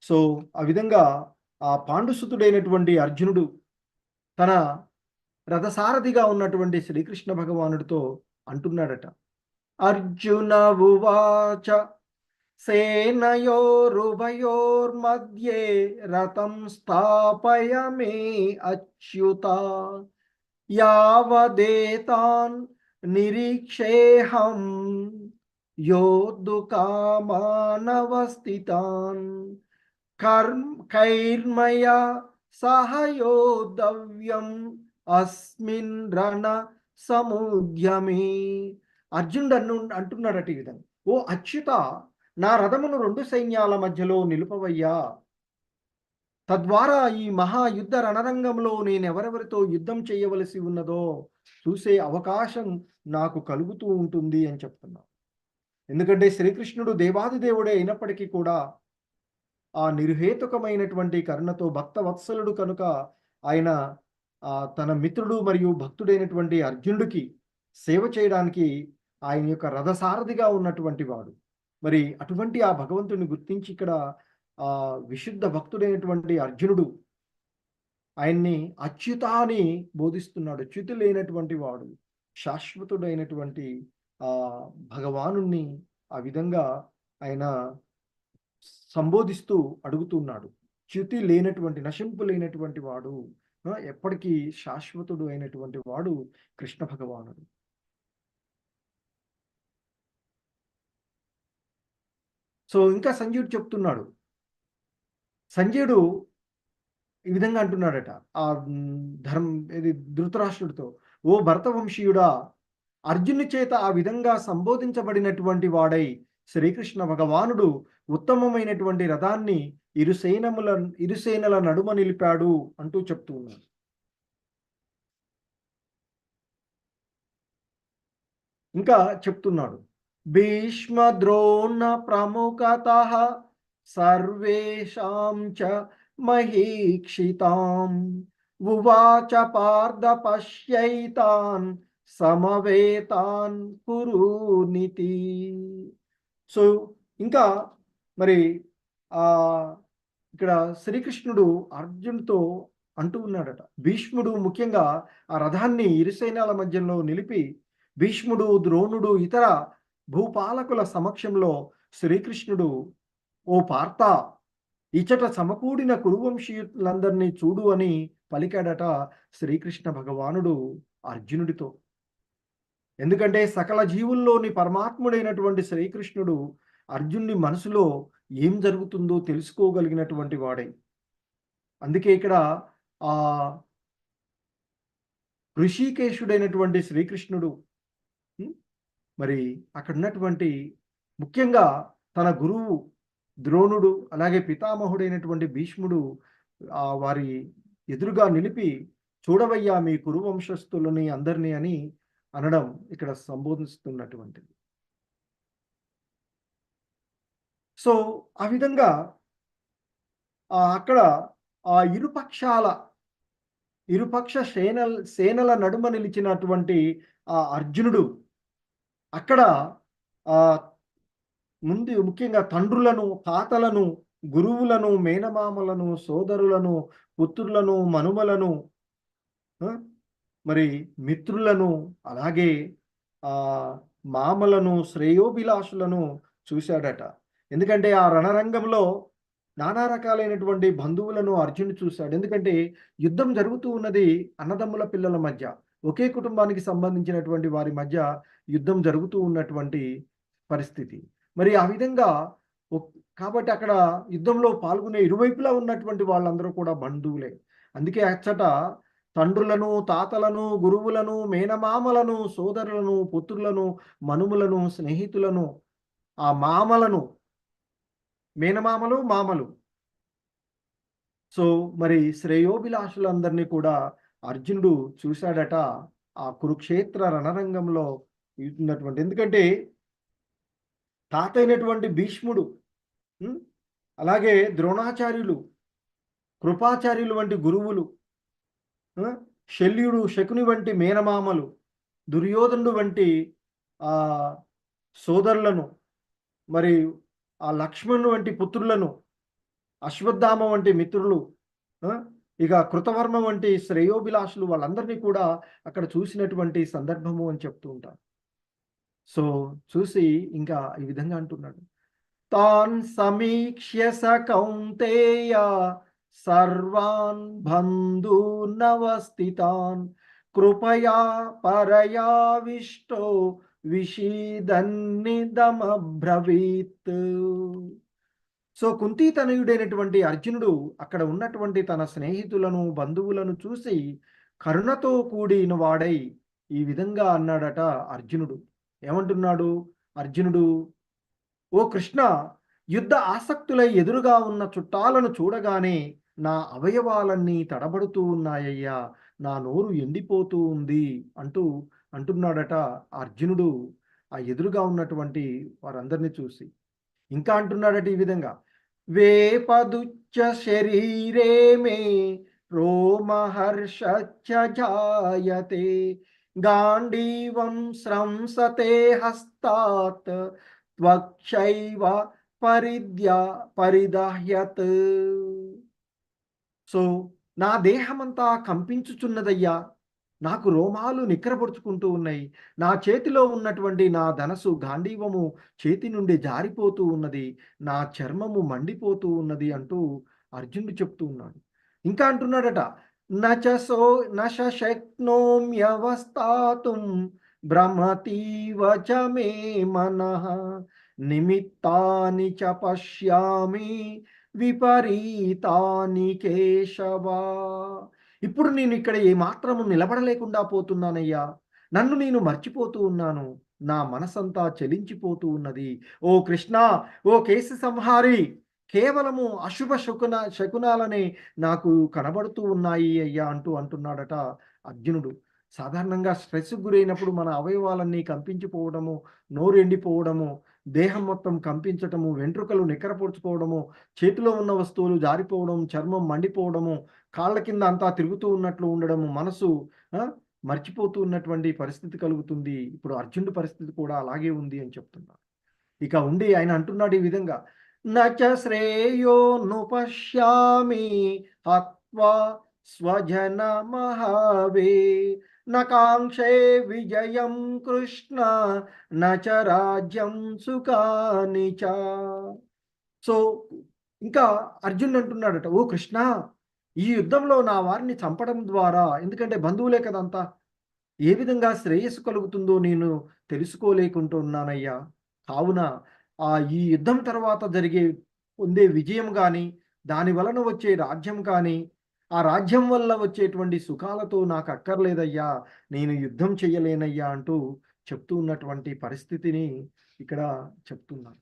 సో ఆ విధంగా ఆ పాండుసుతుడైనటువంటి అర్జునుడు తన రథసారథిగా ఉన్నటువంటి శ్రీకృష్ణ భగవానుడితో అంటున్నాడట. అర్జున ఉవాచ సేనయోరుభయోర్मध्ये రథం స్థాపయ మే అచ్యుత యావదేతాన్ నిరీక్షేహం యోద్ధుకామానవస్థితాన్ కైర్మయ సహయోద్ధవ్యం అస్మిన్ రణ సముద్యమే. అర్జునుడు అంటున్నాడట ఈ విధంగా, ఓ అచ్యుత, నా రథమును 2 సైన్యాల మధ్యలో నిలుపవయ్యా. తద్వారా ఈ మహాయుద్ధ రణరంగంలో నేనెవరెవరితో యుద్ధం చేయవలసి ఉన్నదో చూసే అవకాశం నాకు కలుగుతూ ఉంటుంది అని చెప్తున్నా. ఎందుకంటే శ్రీకృష్ణుడు దేవాది దేవుడే అయినప్పటికీ కూడా ఆ నిర్హేతుకమైనటువంటి కరుణతో భక్తవత్సలుడు కనుక ఆయన తన మిత్రుడు మరియు భక్తుడైనటువంటి అర్జునుడికి సేవ చేయడానికి ఆయన యొక్క రథసారథిగా ఉన్నటువంటి వాడు. మరి అటువంటి ఆ భగవంతుని గుర్తించి ఇక్కడ విశుద్ధ భక్తుడైనటువంటి అర్జునుడు ఆయన్ని అచ్యుత అని బోధిస్తున్నాడు. చ్యుతి లేనటువంటి వాడు, శాశ్వతుడైనటువంటి ఆ భగవాను ఆ విధంగా ఆయన సంబోధిస్తూ అడుగుతున్నాడు. చ్యుతి లేనటువంటి, నశింపు లేనటువంటి వాడు, ఎప్పటికీ శాశ్వతుడు అయినటువంటి వాడు కృష్ణ భగవానుడు. సో ఇంకా సంజయుడు చెప్తున్నాడు. సంజయుడు ఈ విధంగా అంటున్నాడట ఆ ఇది ధృతరాష్ట్రుడితో, ఓ భరతవంశీయుడా, అర్జునుని చేత ఆ విధంగా సంబోధించబడినటువంటి వాడై శ్రీకృష్ణ భగవానుడు ఉత్తమమైనటువంటి రథాన్ని ఇరుసేనల నడుమ నిలిపాడు అంటూ చెప్తూ ఉన్నాడు. ఇంకా చెప్తున్నాడు, భీష్మ ద్రోణ ప్రముఖతః సర్వేషాం చ మహీక్షితాం ఉవాచ పార్థ పశ్యైతాన్ సమవేతాన్ కురునితి. సో ఇంకా మరి ఇక్కడ శ్రీకృష్ణుడు అర్జునుడితో అంటూ ఉన్నాడట, భీష్ముడు ముఖ్యంగా ఆ రథాన్ని ఇరుసైన్యాల మధ్యలో నిలిపి భీష్ముడు, ద్రోణుడు, ఇతర భూపాలకుల సమక్షంలో శ్రీకృష్ణుడు, ఓ పార్థ, ఇచట సమకూడిన కురువంశీయులందరినీ చూడు అని పలికాడట శ్రీకృష్ణ భగవానుడు అర్జునుడితో. ఎందుకంటే సకల జీవుల్లోని పరమాత్ముడైనటువంటి శ్రీకృష్ణుడు అర్జునుడి మనసులో ఏం జరుగుతుందో తెలుసుకోగలిగినటువంటి వాడే. అందుకే ఇక్కడ ఆ ఋషికేశుడైనటువంటి శ్రీకృష్ణుడు మరి అక్కడ ఉన్నటువంటి ముఖ్యంగా తన గురువు ద్రోణుడు, అలాగే పితామహుడైనటువంటి భీష్ముడు వారి ఎదురుగా నిలిపి, చూడవయ్యా మీ కురువంశస్థులని అందరినీ అని అనడం ఇక్కడ సంబోధిస్తున్నటువంటిది. సో ఆ విధంగా అక్కడ ఆ ఇరుపక్ష సేనల నడుమ నిలిచినటువంటి ఆ అర్జునుడు అక్కడ ముందు ముఖ్యంగా తండ్రులను, తాతలను, గురువులను, మేనమామలను, సోదరులను, పుత్రులను, మనుమలను, మరి మిత్రులను, అలాగే మామలను, శ్రేయోభిలాషులను చూశాడట. ఎందుకంటే ఆ రణరంగంలో నానా రకాలైనటువంటి బంధువులను అర్జునుడు చూశాడు. ఎందుకంటే యుద్ధం జరుగుతూ ఉన్నది అన్నదమ్ముల పిల్లల మధ్య, ఒకే కుటుంబానికి సంబంధించినటువంటి వారి మధ్య యుద్ధం జరుగుతూ ఉన్నటువంటి పరిస్థితి. మరి ఆ విధంగా కాబట్టి అక్కడ యుద్ధంలో పాల్గొనే ఇరువైపులా ఉన్నటువంటి వాళ్ళందరూ కూడా బంధువులే. అందుకే అచ్చట తండ్రులను, తాతలను, గురువులను, మేనమామలను, సోదరులను, పుత్రులను, మనుములను, స్నేహితులను, ఆ మామలను, మేనమామలు, మామలు, సో మరి శ్రేయోభిలాషులందరినీ కూడా అర్జునుడు చూశాడట ఆ కురుక్షేత్ర రణరంగంలో ఉన్నటువంటి. ఎందుకంటే తాత అయినటువంటి భీష్ముడు అలాగే ద్రోణాచార్యులు, కృపాచార్యులు వంటి గురువులు, శల్యుడు, శకుని వంటి మేనమామలు, దుర్యోధనుడు వంటి ఆ సోదరులను, మరి ఆ లక్ష్మణుడు వంటి పుత్రులను, అశ్వత్థామ వంటి మిత్రులు, ఇక కృతవర్మ వంటి శ్రేయోభిలాషులు, వాళ్ళందరినీ కూడా అక్కడ చూసినటువంటి సందర్భము అని చెప్తూ ఉంటారు. సో చూసి ఇంకా ఈ విధంగా అంటున్నాడు, తాన్ సమీక్ష్య స కౌంతేయ సర్వాన్ బంధూనవస్థితాన్ కృపయా పరయావిష్టో విషీదన్నిదమబ్రవీత్. సో కుంతీతనయుడైనటువంటి అర్జునుడు అక్కడ ఉన్నటువంటి తన స్నేహితులను, బంధువులను చూసి కరుణతో కూడిన వాడై ఈ విధంగా అన్నాడట అర్జునుడు. ఏమంటున్నాడు అర్జునుడు? ఓ కృష్ణ, యుద్ధ ఆసక్తులై ఎదురుగా ఉన్న చుట్టాలను చూడగానే నా అవయవాలన్నీ తడబడుతూ ఉన్నాయ్యా, నా నోరు ఎండిపోతూ ఉంది అంటున్నాడట అర్జునుడు ఆ ఎదురుగా ఉన్నటువంటి వారందరినీ చూసి. ఇంకా అంటున్నాడట ఈ విధంగా, వేపదుచ్చ శరీరే మే రోమహర్షచ్చ జాయతే గాండీవం స్రంసతే హస్తాత్ త్వక్షైవ పరిదహ్యత్. సో నా దేహమంతా కంపించుచున్నదయ్యా, నాకు రోమాలు నిక్కరపరుచుకుంటూ ఉన్నాయి, నా చేతిలో ఉన్నటువంటి నా ధనసు గాంధీవము చేతి నుండి జారిపోతూ ఉన్నది, నా చర్మము మండిపోతూ ఉన్నది అంటూ అర్జునుడు చెప్తూ ఉన్నాడు. ఇంకా అంటున్నాడట, నచ శక్నోమ్యవస్థాతుం భ్రమతీవ చ మే మనః నిమిత్తాని చ పశ్యామి విపరీతాని కేశవా. ఇప్పుడు నేను ఇక్కడ ఏమాత్రము నిలబడలేకుండా పోతున్నానయ్యా, నన్ను నేను మర్చిపోతూ ఉన్నాను, నా మనసంతా చలించిపోతూ ఉన్నది. ఓ కృష్ణ, ఓ కేశ సంహారి, కేవలము అశుభ శకునాలనే నాకు కనబడుతూ ఉన్నాయి అయ్యా అంటున్నాడట అర్జునుడు. సాధారణంగా స్ట్రెస్ గురైనప్పుడు మన అవయవాలన్నీ కంపించిపోవడము, నోరు ఎండిపోవడము, దేహం మొత్తం కంపించటము, వెంట్రుకలు నిక్కరపొడుచుకోవడము, చేతిలో ఉన్న వస్తువులు జారిపోవడం, చర్మం మండిపోవడము, కాళ్ళ కింద అంతా తిరుగుతూ ఉన్నట్లు ఉండడము, మనసు మర్చిపోతూ ఉన్నటువంటి పరిస్థితి కలుగుతుంది. ఇప్పుడు అర్జునుడి పరిస్థితి కూడా అలాగే ఉంది అని చెప్తున్నారు. ఇక ఉండి ఆయన అంటున్నాడు ఈ విధంగా, నచ శ్రేయోను పశ్యామి హత్వా స్వజన మహావే నకాంక్షే విజయం కృష్ణ నచ రాజ్యం సుఖాని చ. సో ఇంకా అర్జునుడు అంటున్నాడట, ఓ కృష్ణ, ఈ యుద్ధంలో నా వారిని చంపడం ద్వారా, ఎందుకంటే బంధువులే కదంతా, ఏ విధంగా శ్రేయస్సు కలుగుతుందో నేను తెలుసుకోలేకుంటున్నానయ్యా. కావున ఈ యుద్ధం తర్వాత పొందే విజయం కానీ, దాని వలన వచ్చే రాజ్యం కానీ, ఆ రాజ్యం వల్ల వచ్చేటువంటి సుఖాలతో నాకు అక్కర్లేదయ్యా, నేను యుద్ధం చెయ్యలేనయ్యా అంటూ చెప్తూ ఉన్నటువంటి పరిస్థితిని ఇక్కడ చెప్తున్నాను.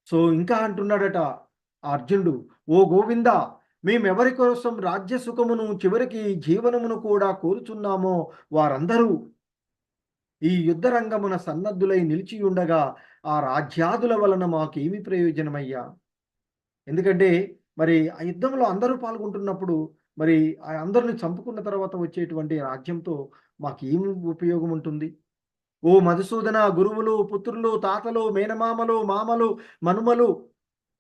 సో ఇంకా అంటున్నాడట అర్జునుడు, ఓ గోవింద, మేమెవరి కోసం రాజ్య సుఖమును చివరికి జీవనమును కూడా కోరుచున్నామో వారందరూ ఈ యుద్ధ రంగమున సన్నద్ధులై నిలిచి ఉండగా ఆ రాజ్యాదుల వలన మాకేమి ప్రయోజనమయ్యా? ఎందుకంటే మరి ఆ యుద్ధంలో అందరూ పాల్గొంటున్నప్పుడు మరి అందరిని చంపుకున్న తర్వాత వచ్చేటువంటి రాజ్యంతో మాకేం ఉపయోగం ఉంటుంది? ఓ మధుసూదన, గురువులు, పుత్రులు, తాతలు, మేనమామలు, మామలు, మనుమలు,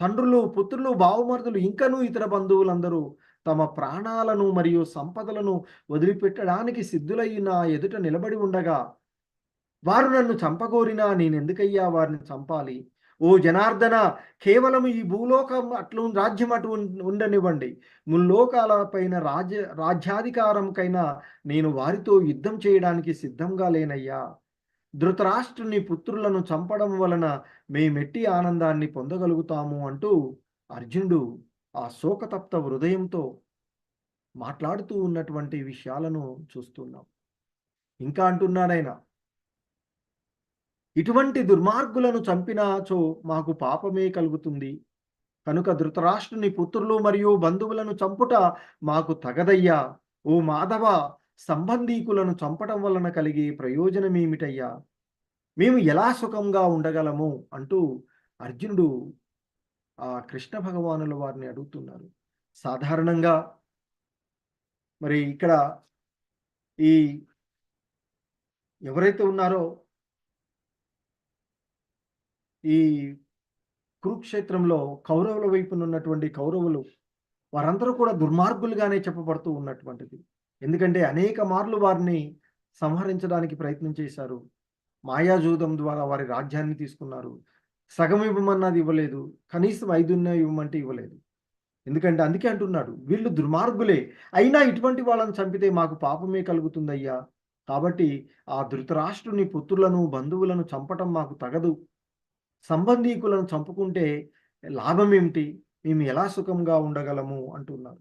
తండ్రులు, పుత్రులు, బావమరుదులు, ఇంకనూ ఇతర బంధువులందరూ తమ ప్రాణాలను మరియు సంపదలను వదిలిపెట్టడానికి సిద్ధులై నా ఎదుట నిలబడి ఉండగా వారు నన్ను చంపగోరినా నేనెందుకయ్యా వారిని చంపాలి? ఓ జనార్దన, కేవలం ఈ భూలోకం రాజ్యం అటు ఉండనివ్వండి, ముల్లోకాల పైన రాజ్యాధికారంకైనా నేను వారితో యుద్ధం చేయడానికి సిద్ధంగా లేనయ్యా. ధృతరాష్ట్రుని పుత్రులను చంపడం వలన మేమెట్టి ఆనందాన్ని పొందగలుగుతాము అంటూ అర్జునుడు ఆ శోకతప్త హృదయంతో మాట్లాడుతూ ఉన్నటువంటి విషయాలను చూస్తున్నాం. ఇంకా అంటున్నాడైనా, ఇటువంటి దుర్మార్గులను చంపినాచో మాకు పాపమే కలుగుతుంది కనుక ధృతరాష్ట్రుని పుత్రులు మరియు బంధువులను చంపుట మాకు తగదయ్యా. ఓ మాధవ, సంబంధీకులను చంపడం వలన కలిగే ప్రయోజనమేమిటయ్యా? మేము ఎలా సుఖంగా ఉండగలము అంటూ అర్జునుడు ఆ కృష్ణ భగవానుల వారిని అడుగుతున్నారు. సాధారణంగా మరి ఇక్కడ ఈ ఎవరైతే ఉన్నారో ఈ కురుక్షేత్రంలో కౌరవుల వైపున ఉన్నటువంటి కౌరవులు వారందరూ కూడా దుర్మార్గులుగానే చెప్పబడుతూ ఉన్నటువంటిది. ఎందుకంటే అనేక మార్లు వారిని సంహరించడానికి ప్రయత్నం చేశారు. మాయాజూదం ద్వారా వారి రాజ్యాన్ని తీసుకున్నారు. సగం ఇవ్వమన్నది ఇవ్వలేదు. కనీసం 5 ఇవ్వమంటే ఇవ్వలేదు. ఎందుకంటే అందుకే అంటున్నాడు, వీళ్ళు దుర్మార్గులే. అయినా ఇటువంటి వాళ్ళని చంపితే మాకు పాపమే కలుగుతుందయ్యా. కాబట్టి ఆ ధృతరాష్ట్రుని పుత్రులను, బంధువులను చంపటం మాకు తగదు. సంబంధీకులను చంపుకుంటే లాభమేమిటి? మేము ఎలా సుఖంగా ఉండగలము అంటున్నారు.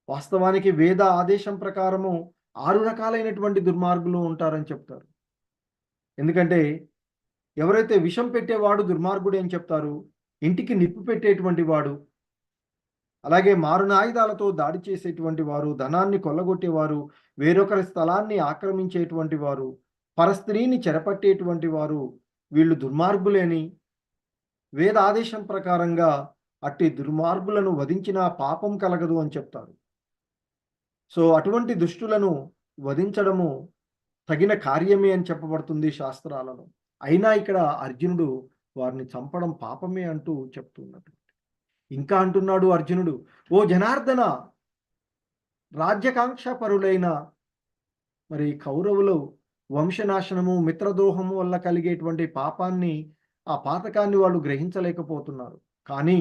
వాస్తవానికి వేద ఆదేశం ప్రకారము 6 రకాలైనటువంటి దుర్మార్గులు ఉంటారని చెప్తారు. ఎందుకంటే ఎవరైతే విషం పెట్టేవాడు దుర్మార్గుడే అని చెప్తారు. ఇంటికి నిప్పు పెట్టేటువంటి వాడు, అలాగే మారణాయుధాలతో దాడి చేసేటువంటి వారు, ధనాన్ని కొల్లగొట్టేవారు, వేరొకరి స్థలాన్ని ఆక్రమించేటువంటి వారు, పరస్త్రీని చెరపట్టేటువంటి వారు, వీళ్ళు దుర్మార్గులేని వేద ఆదేశం ప్రకారంగా అట్టి దుర్మార్గులను వధించినా పాపం కలగదు అని చెప్తారు. సో అటువంటి దుష్టులను వధించడము తగిన కార్యమే అని చెప్పబడుతుంది శాస్త్రాలలో. అయినా ఇక్కడ అర్జునుడు వారిని చంపడం పాపమే అంటూ చెప్తున్నట్టు. ఇంకా అంటున్నాడు అర్జునుడు, ఓ జనార్దన, రాజ్యకాంక్ష పరులైన మరి కౌరవులు వంశనాశనము, మిత్రద్రోహము వల్ల కలిగేటువంటి పాపాన్ని, ఆ పాతకాన్ని వాళ్ళు గ్రహించలేకపోతున్నారు. కానీ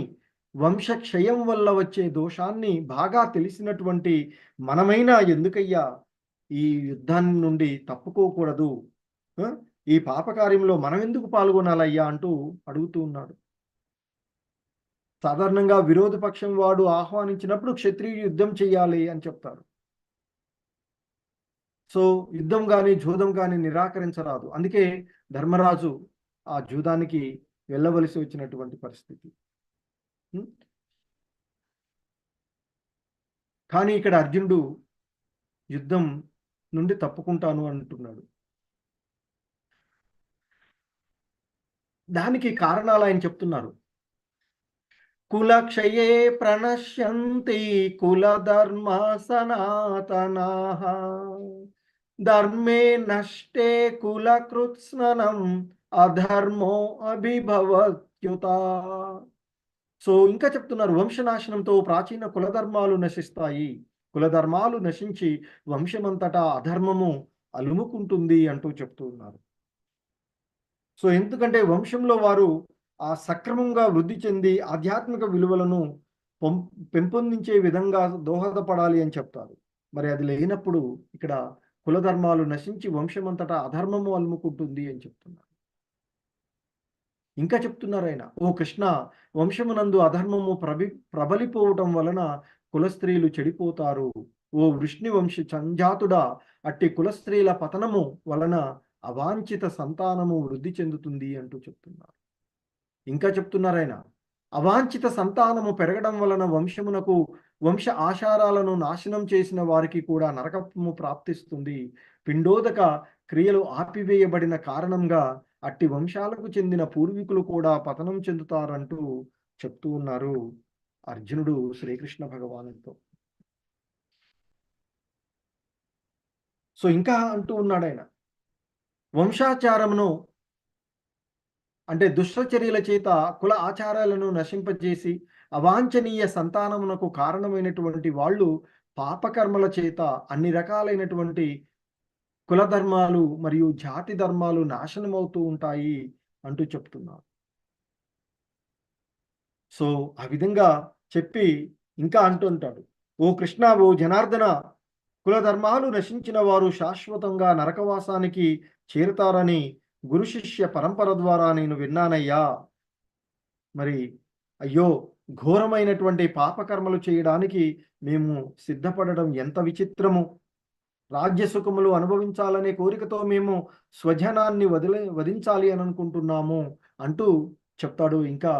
వంశక్షయం వల్ల వచ్చే దోషాన్ని బాగా తెలిసినటువంటి మనమైనా ఎందుకయ్యా ఈ యుద్ధాన్ని నుండి తప్పుకోకూడదు? ఈ పాపకార్యంలో మనం ఎందుకు పాల్గొనాలయ్యా అంటూ అడుగుతూ ఉన్నాడు. సాధారణంగా విరోధ పక్షం వాడు ఆహ్వానించినప్పుడు క్షత్రియుడు యుద్ధం చెయ్యాలి అని చెప్తారు. సో యుద్ధం కానీ జూదం కానీ నిరాకరించరాదు. అందుకే ధర్మరాజు ఆ జూదానికి వెళ్ళవలసి వచ్చినటువంటి పరిస్థితి. కానీ ఇక్కడ అర్జునుడు యుద్ధం నుండి తప్పుకుంటాను అంటున్నాడు. దానికి కారణాలు ఆయన చెప్తున్నారు. కులక్షయే ప్రణశ్యంతి కుల ధర్మ సనాతనాః ధర్మే నష్టే కుల కృత్స్ననం అధర్మో అభిభవత్యుత. సో ఇంకా చెప్తున్నారు, వంశనాశనంతో ప్రాచీన కులధర్మాలు నశిస్తాయి. కులధర్మాలు నశించి వంశమంతటా అధర్మము అలుముకుంటుంది అంటూ చెప్తూ ఉన్నారు. సో ఎందుకంటే వంశంలో వారు ఆ సక్రమంగా వృద్ధి చెంది ఆధ్యాత్మిక విలువలను పెంపొందించే విధంగా దోహదపడాలి అని చెప్తారు. మరి అది లేనప్పుడు ఇక్కడ కులధర్మాలు నశించి వంశమంతటా అధర్మము అలుముకుంటుంది అని చెప్తున్నారు. ఇంకా చెప్తున్నారు ఆయన, ఓ కృష్ణ, వంశమునందు అధర్మము ప్రబలిపోవటం వలన కులస్త్రీలు చెడిపోతారు. ఓ వృష్ణి వంశ సంజాతుడా, అట్టి కులస్త్రీల పతనము వలన అవాంఛిత సంతానము వృద్ధి చెందుతుంది అంటూ చెప్తున్నారు. ఇంకా చెప్తున్నారు ఆయన, అవాంఛిత సంతానము పెరగడం వలన వంశమునకు వంశ ఆచారాలను నాశనం చేసిన వారికి కూడా నరకము ప్రాప్తిస్తుంది. పిండోదక క్రియలు ఆపివేయబడిన కారణంగా అట్టి వంశాలకు చెందిన పూర్వీకులు కూడా పతనం చెందుతారంటూ చెప్తూ ఉన్నారు అర్జునుడు శ్రీకృష్ణ భగవానుడితో. సో ఇంకా అంటూ ఉన్నాడు ఆయన, వంశాచారమును అంటే దుష్టచర్యల చేత కుల ఆచారాలను నశింపజేసి అవాంఛనీయ సంతానమునకు కారణమైనటువంటి వాళ్ళు పాపకర్మల చేత అన్ని రకాలైనటువంటి కుల ధర్మాలు మరియు జాతి ధర్మాలు నాశనమవుతూ ఉంటాయి అంటూ చెప్తున్నారు. సో ఆ విధంగా చెప్పి ఇంకా అంటుంటాడు, ఓ కృష్ణ, ఓ జనార్దన, కుల ధర్మాలు నశించిన వారు శాశ్వతంగా నరకవాసానికి చేరుతారని గురు శిష్య పరంపర ద్వారా నేను విన్నానయ్యా. మరి అయ్యో, ఘోరమైనటువంటి పాపకర్మలు చేయడానికి మేము సిద్ధపడడం ఎంత విచిత్రము. రాజ్య సుఖములు అనుభవించాలనే కోరికతో మేము స్వజనాన్ని వధించాలి అని అనుకుంటున్నాము అంటూ చెప్తాడు. ఇంకా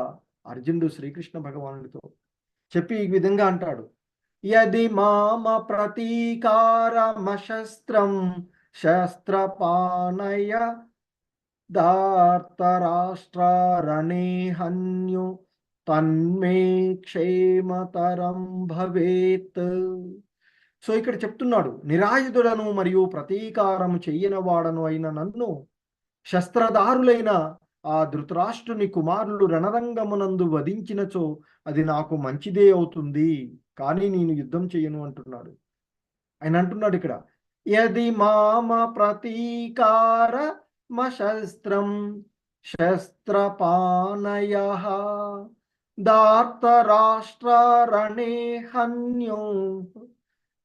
అర్జునుడు శ్రీకృష్ణ భగవానుడితో చెప్పి ఈ విధంగా అంటాడు, యది మామ ప్రతీకారమశస్త్రం శస్త్రపానయ దార్తరాష్ట్రారణే హన్యు తన్మే క్షేమతరం భవేత్. సో ఇక్కడ చెప్తున్నాడు, నిరాయుధులను మరియు ప్రతీకారము చెయ్యని వాడను అయిన నన్ను శస్త్రధారులైన ఆ ధృతరాష్ట్రుని కుమారులు రణరంగమునందు వధించినచో అది నాకు మంచిదే అవుతుంది, కానీ నేను యుద్ధం చెయ్యను అంటున్నాడు. ఆయన అంటున్నాడు ఇక్కడ, యది మామ ప్రతీకార మశస్త్రం శస్త్రపానయ దార్తరాష్ట్రారణే హన్యో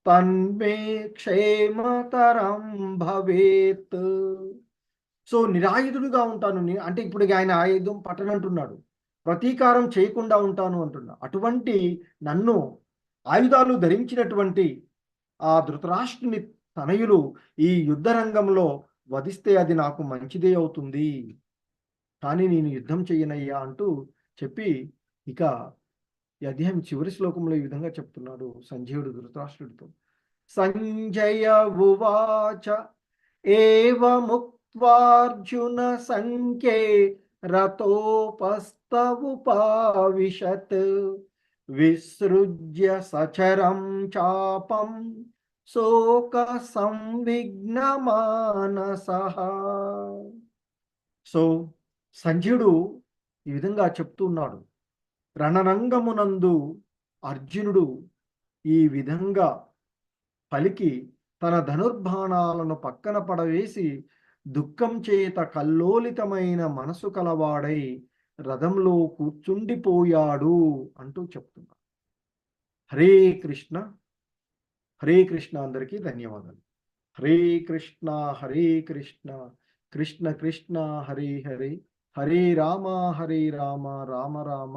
తన్మే క్షేమతరం భవేత్. సో నిరాయుధుడుగా ఉంటాను అంటే ఇప్పుడు ఆయన ఆయుధం పట్టనంటున్నాడు, ప్రతీకారం చేయకుండా ఉంటాను అంటున్నా. అటువంటి నన్ను ఆయుధాలు ధరించినటువంటి ఆ ధృతరాష్ట్రుని తనయులు ఈ యుద్ధ రంగంలో వధిస్తే అది నాకు మంచిదే అవుతుంది, కానీ నేను యుద్ధం చెయ్యనయ్యా అంటూ చెప్పి ఇక ఈ అధ్యాయం చివరి శ్లోకంలో ఈ విధంగా చెప్తున్నాడు సంజయుడు ధృతరాష్ట్రుడితో. సంజయ ఉవాచ ఏవముక్త్వార్జున సంఖ్యే రతోపస్తవుపావిశత్ విసృజ్య సచరం చాపం శోక సంవిఘ్నమానసః. సో సంజయుడు ఈ విధంగా చెప్తున్నాడు, రణరంగమునందు అర్జునుడు ఈ విధంగా పలికి తన ధనుర్బాణాలను పక్కన పడవేసి దుఃఖం చేత కల్లోలితమైన మనసు కలవాడై రథంలో కూర్చుండిపోయాడు అంటూ చెప్తున్నాడు. హరే కృష్ణ. హరే కృష్ణ. అందరికీ ధన్యవాదాలు. హరే కృష్ణ హరే కృష్ణ కృష్ణ కృష్ణ హరే హరే హరే రామ రామ రామ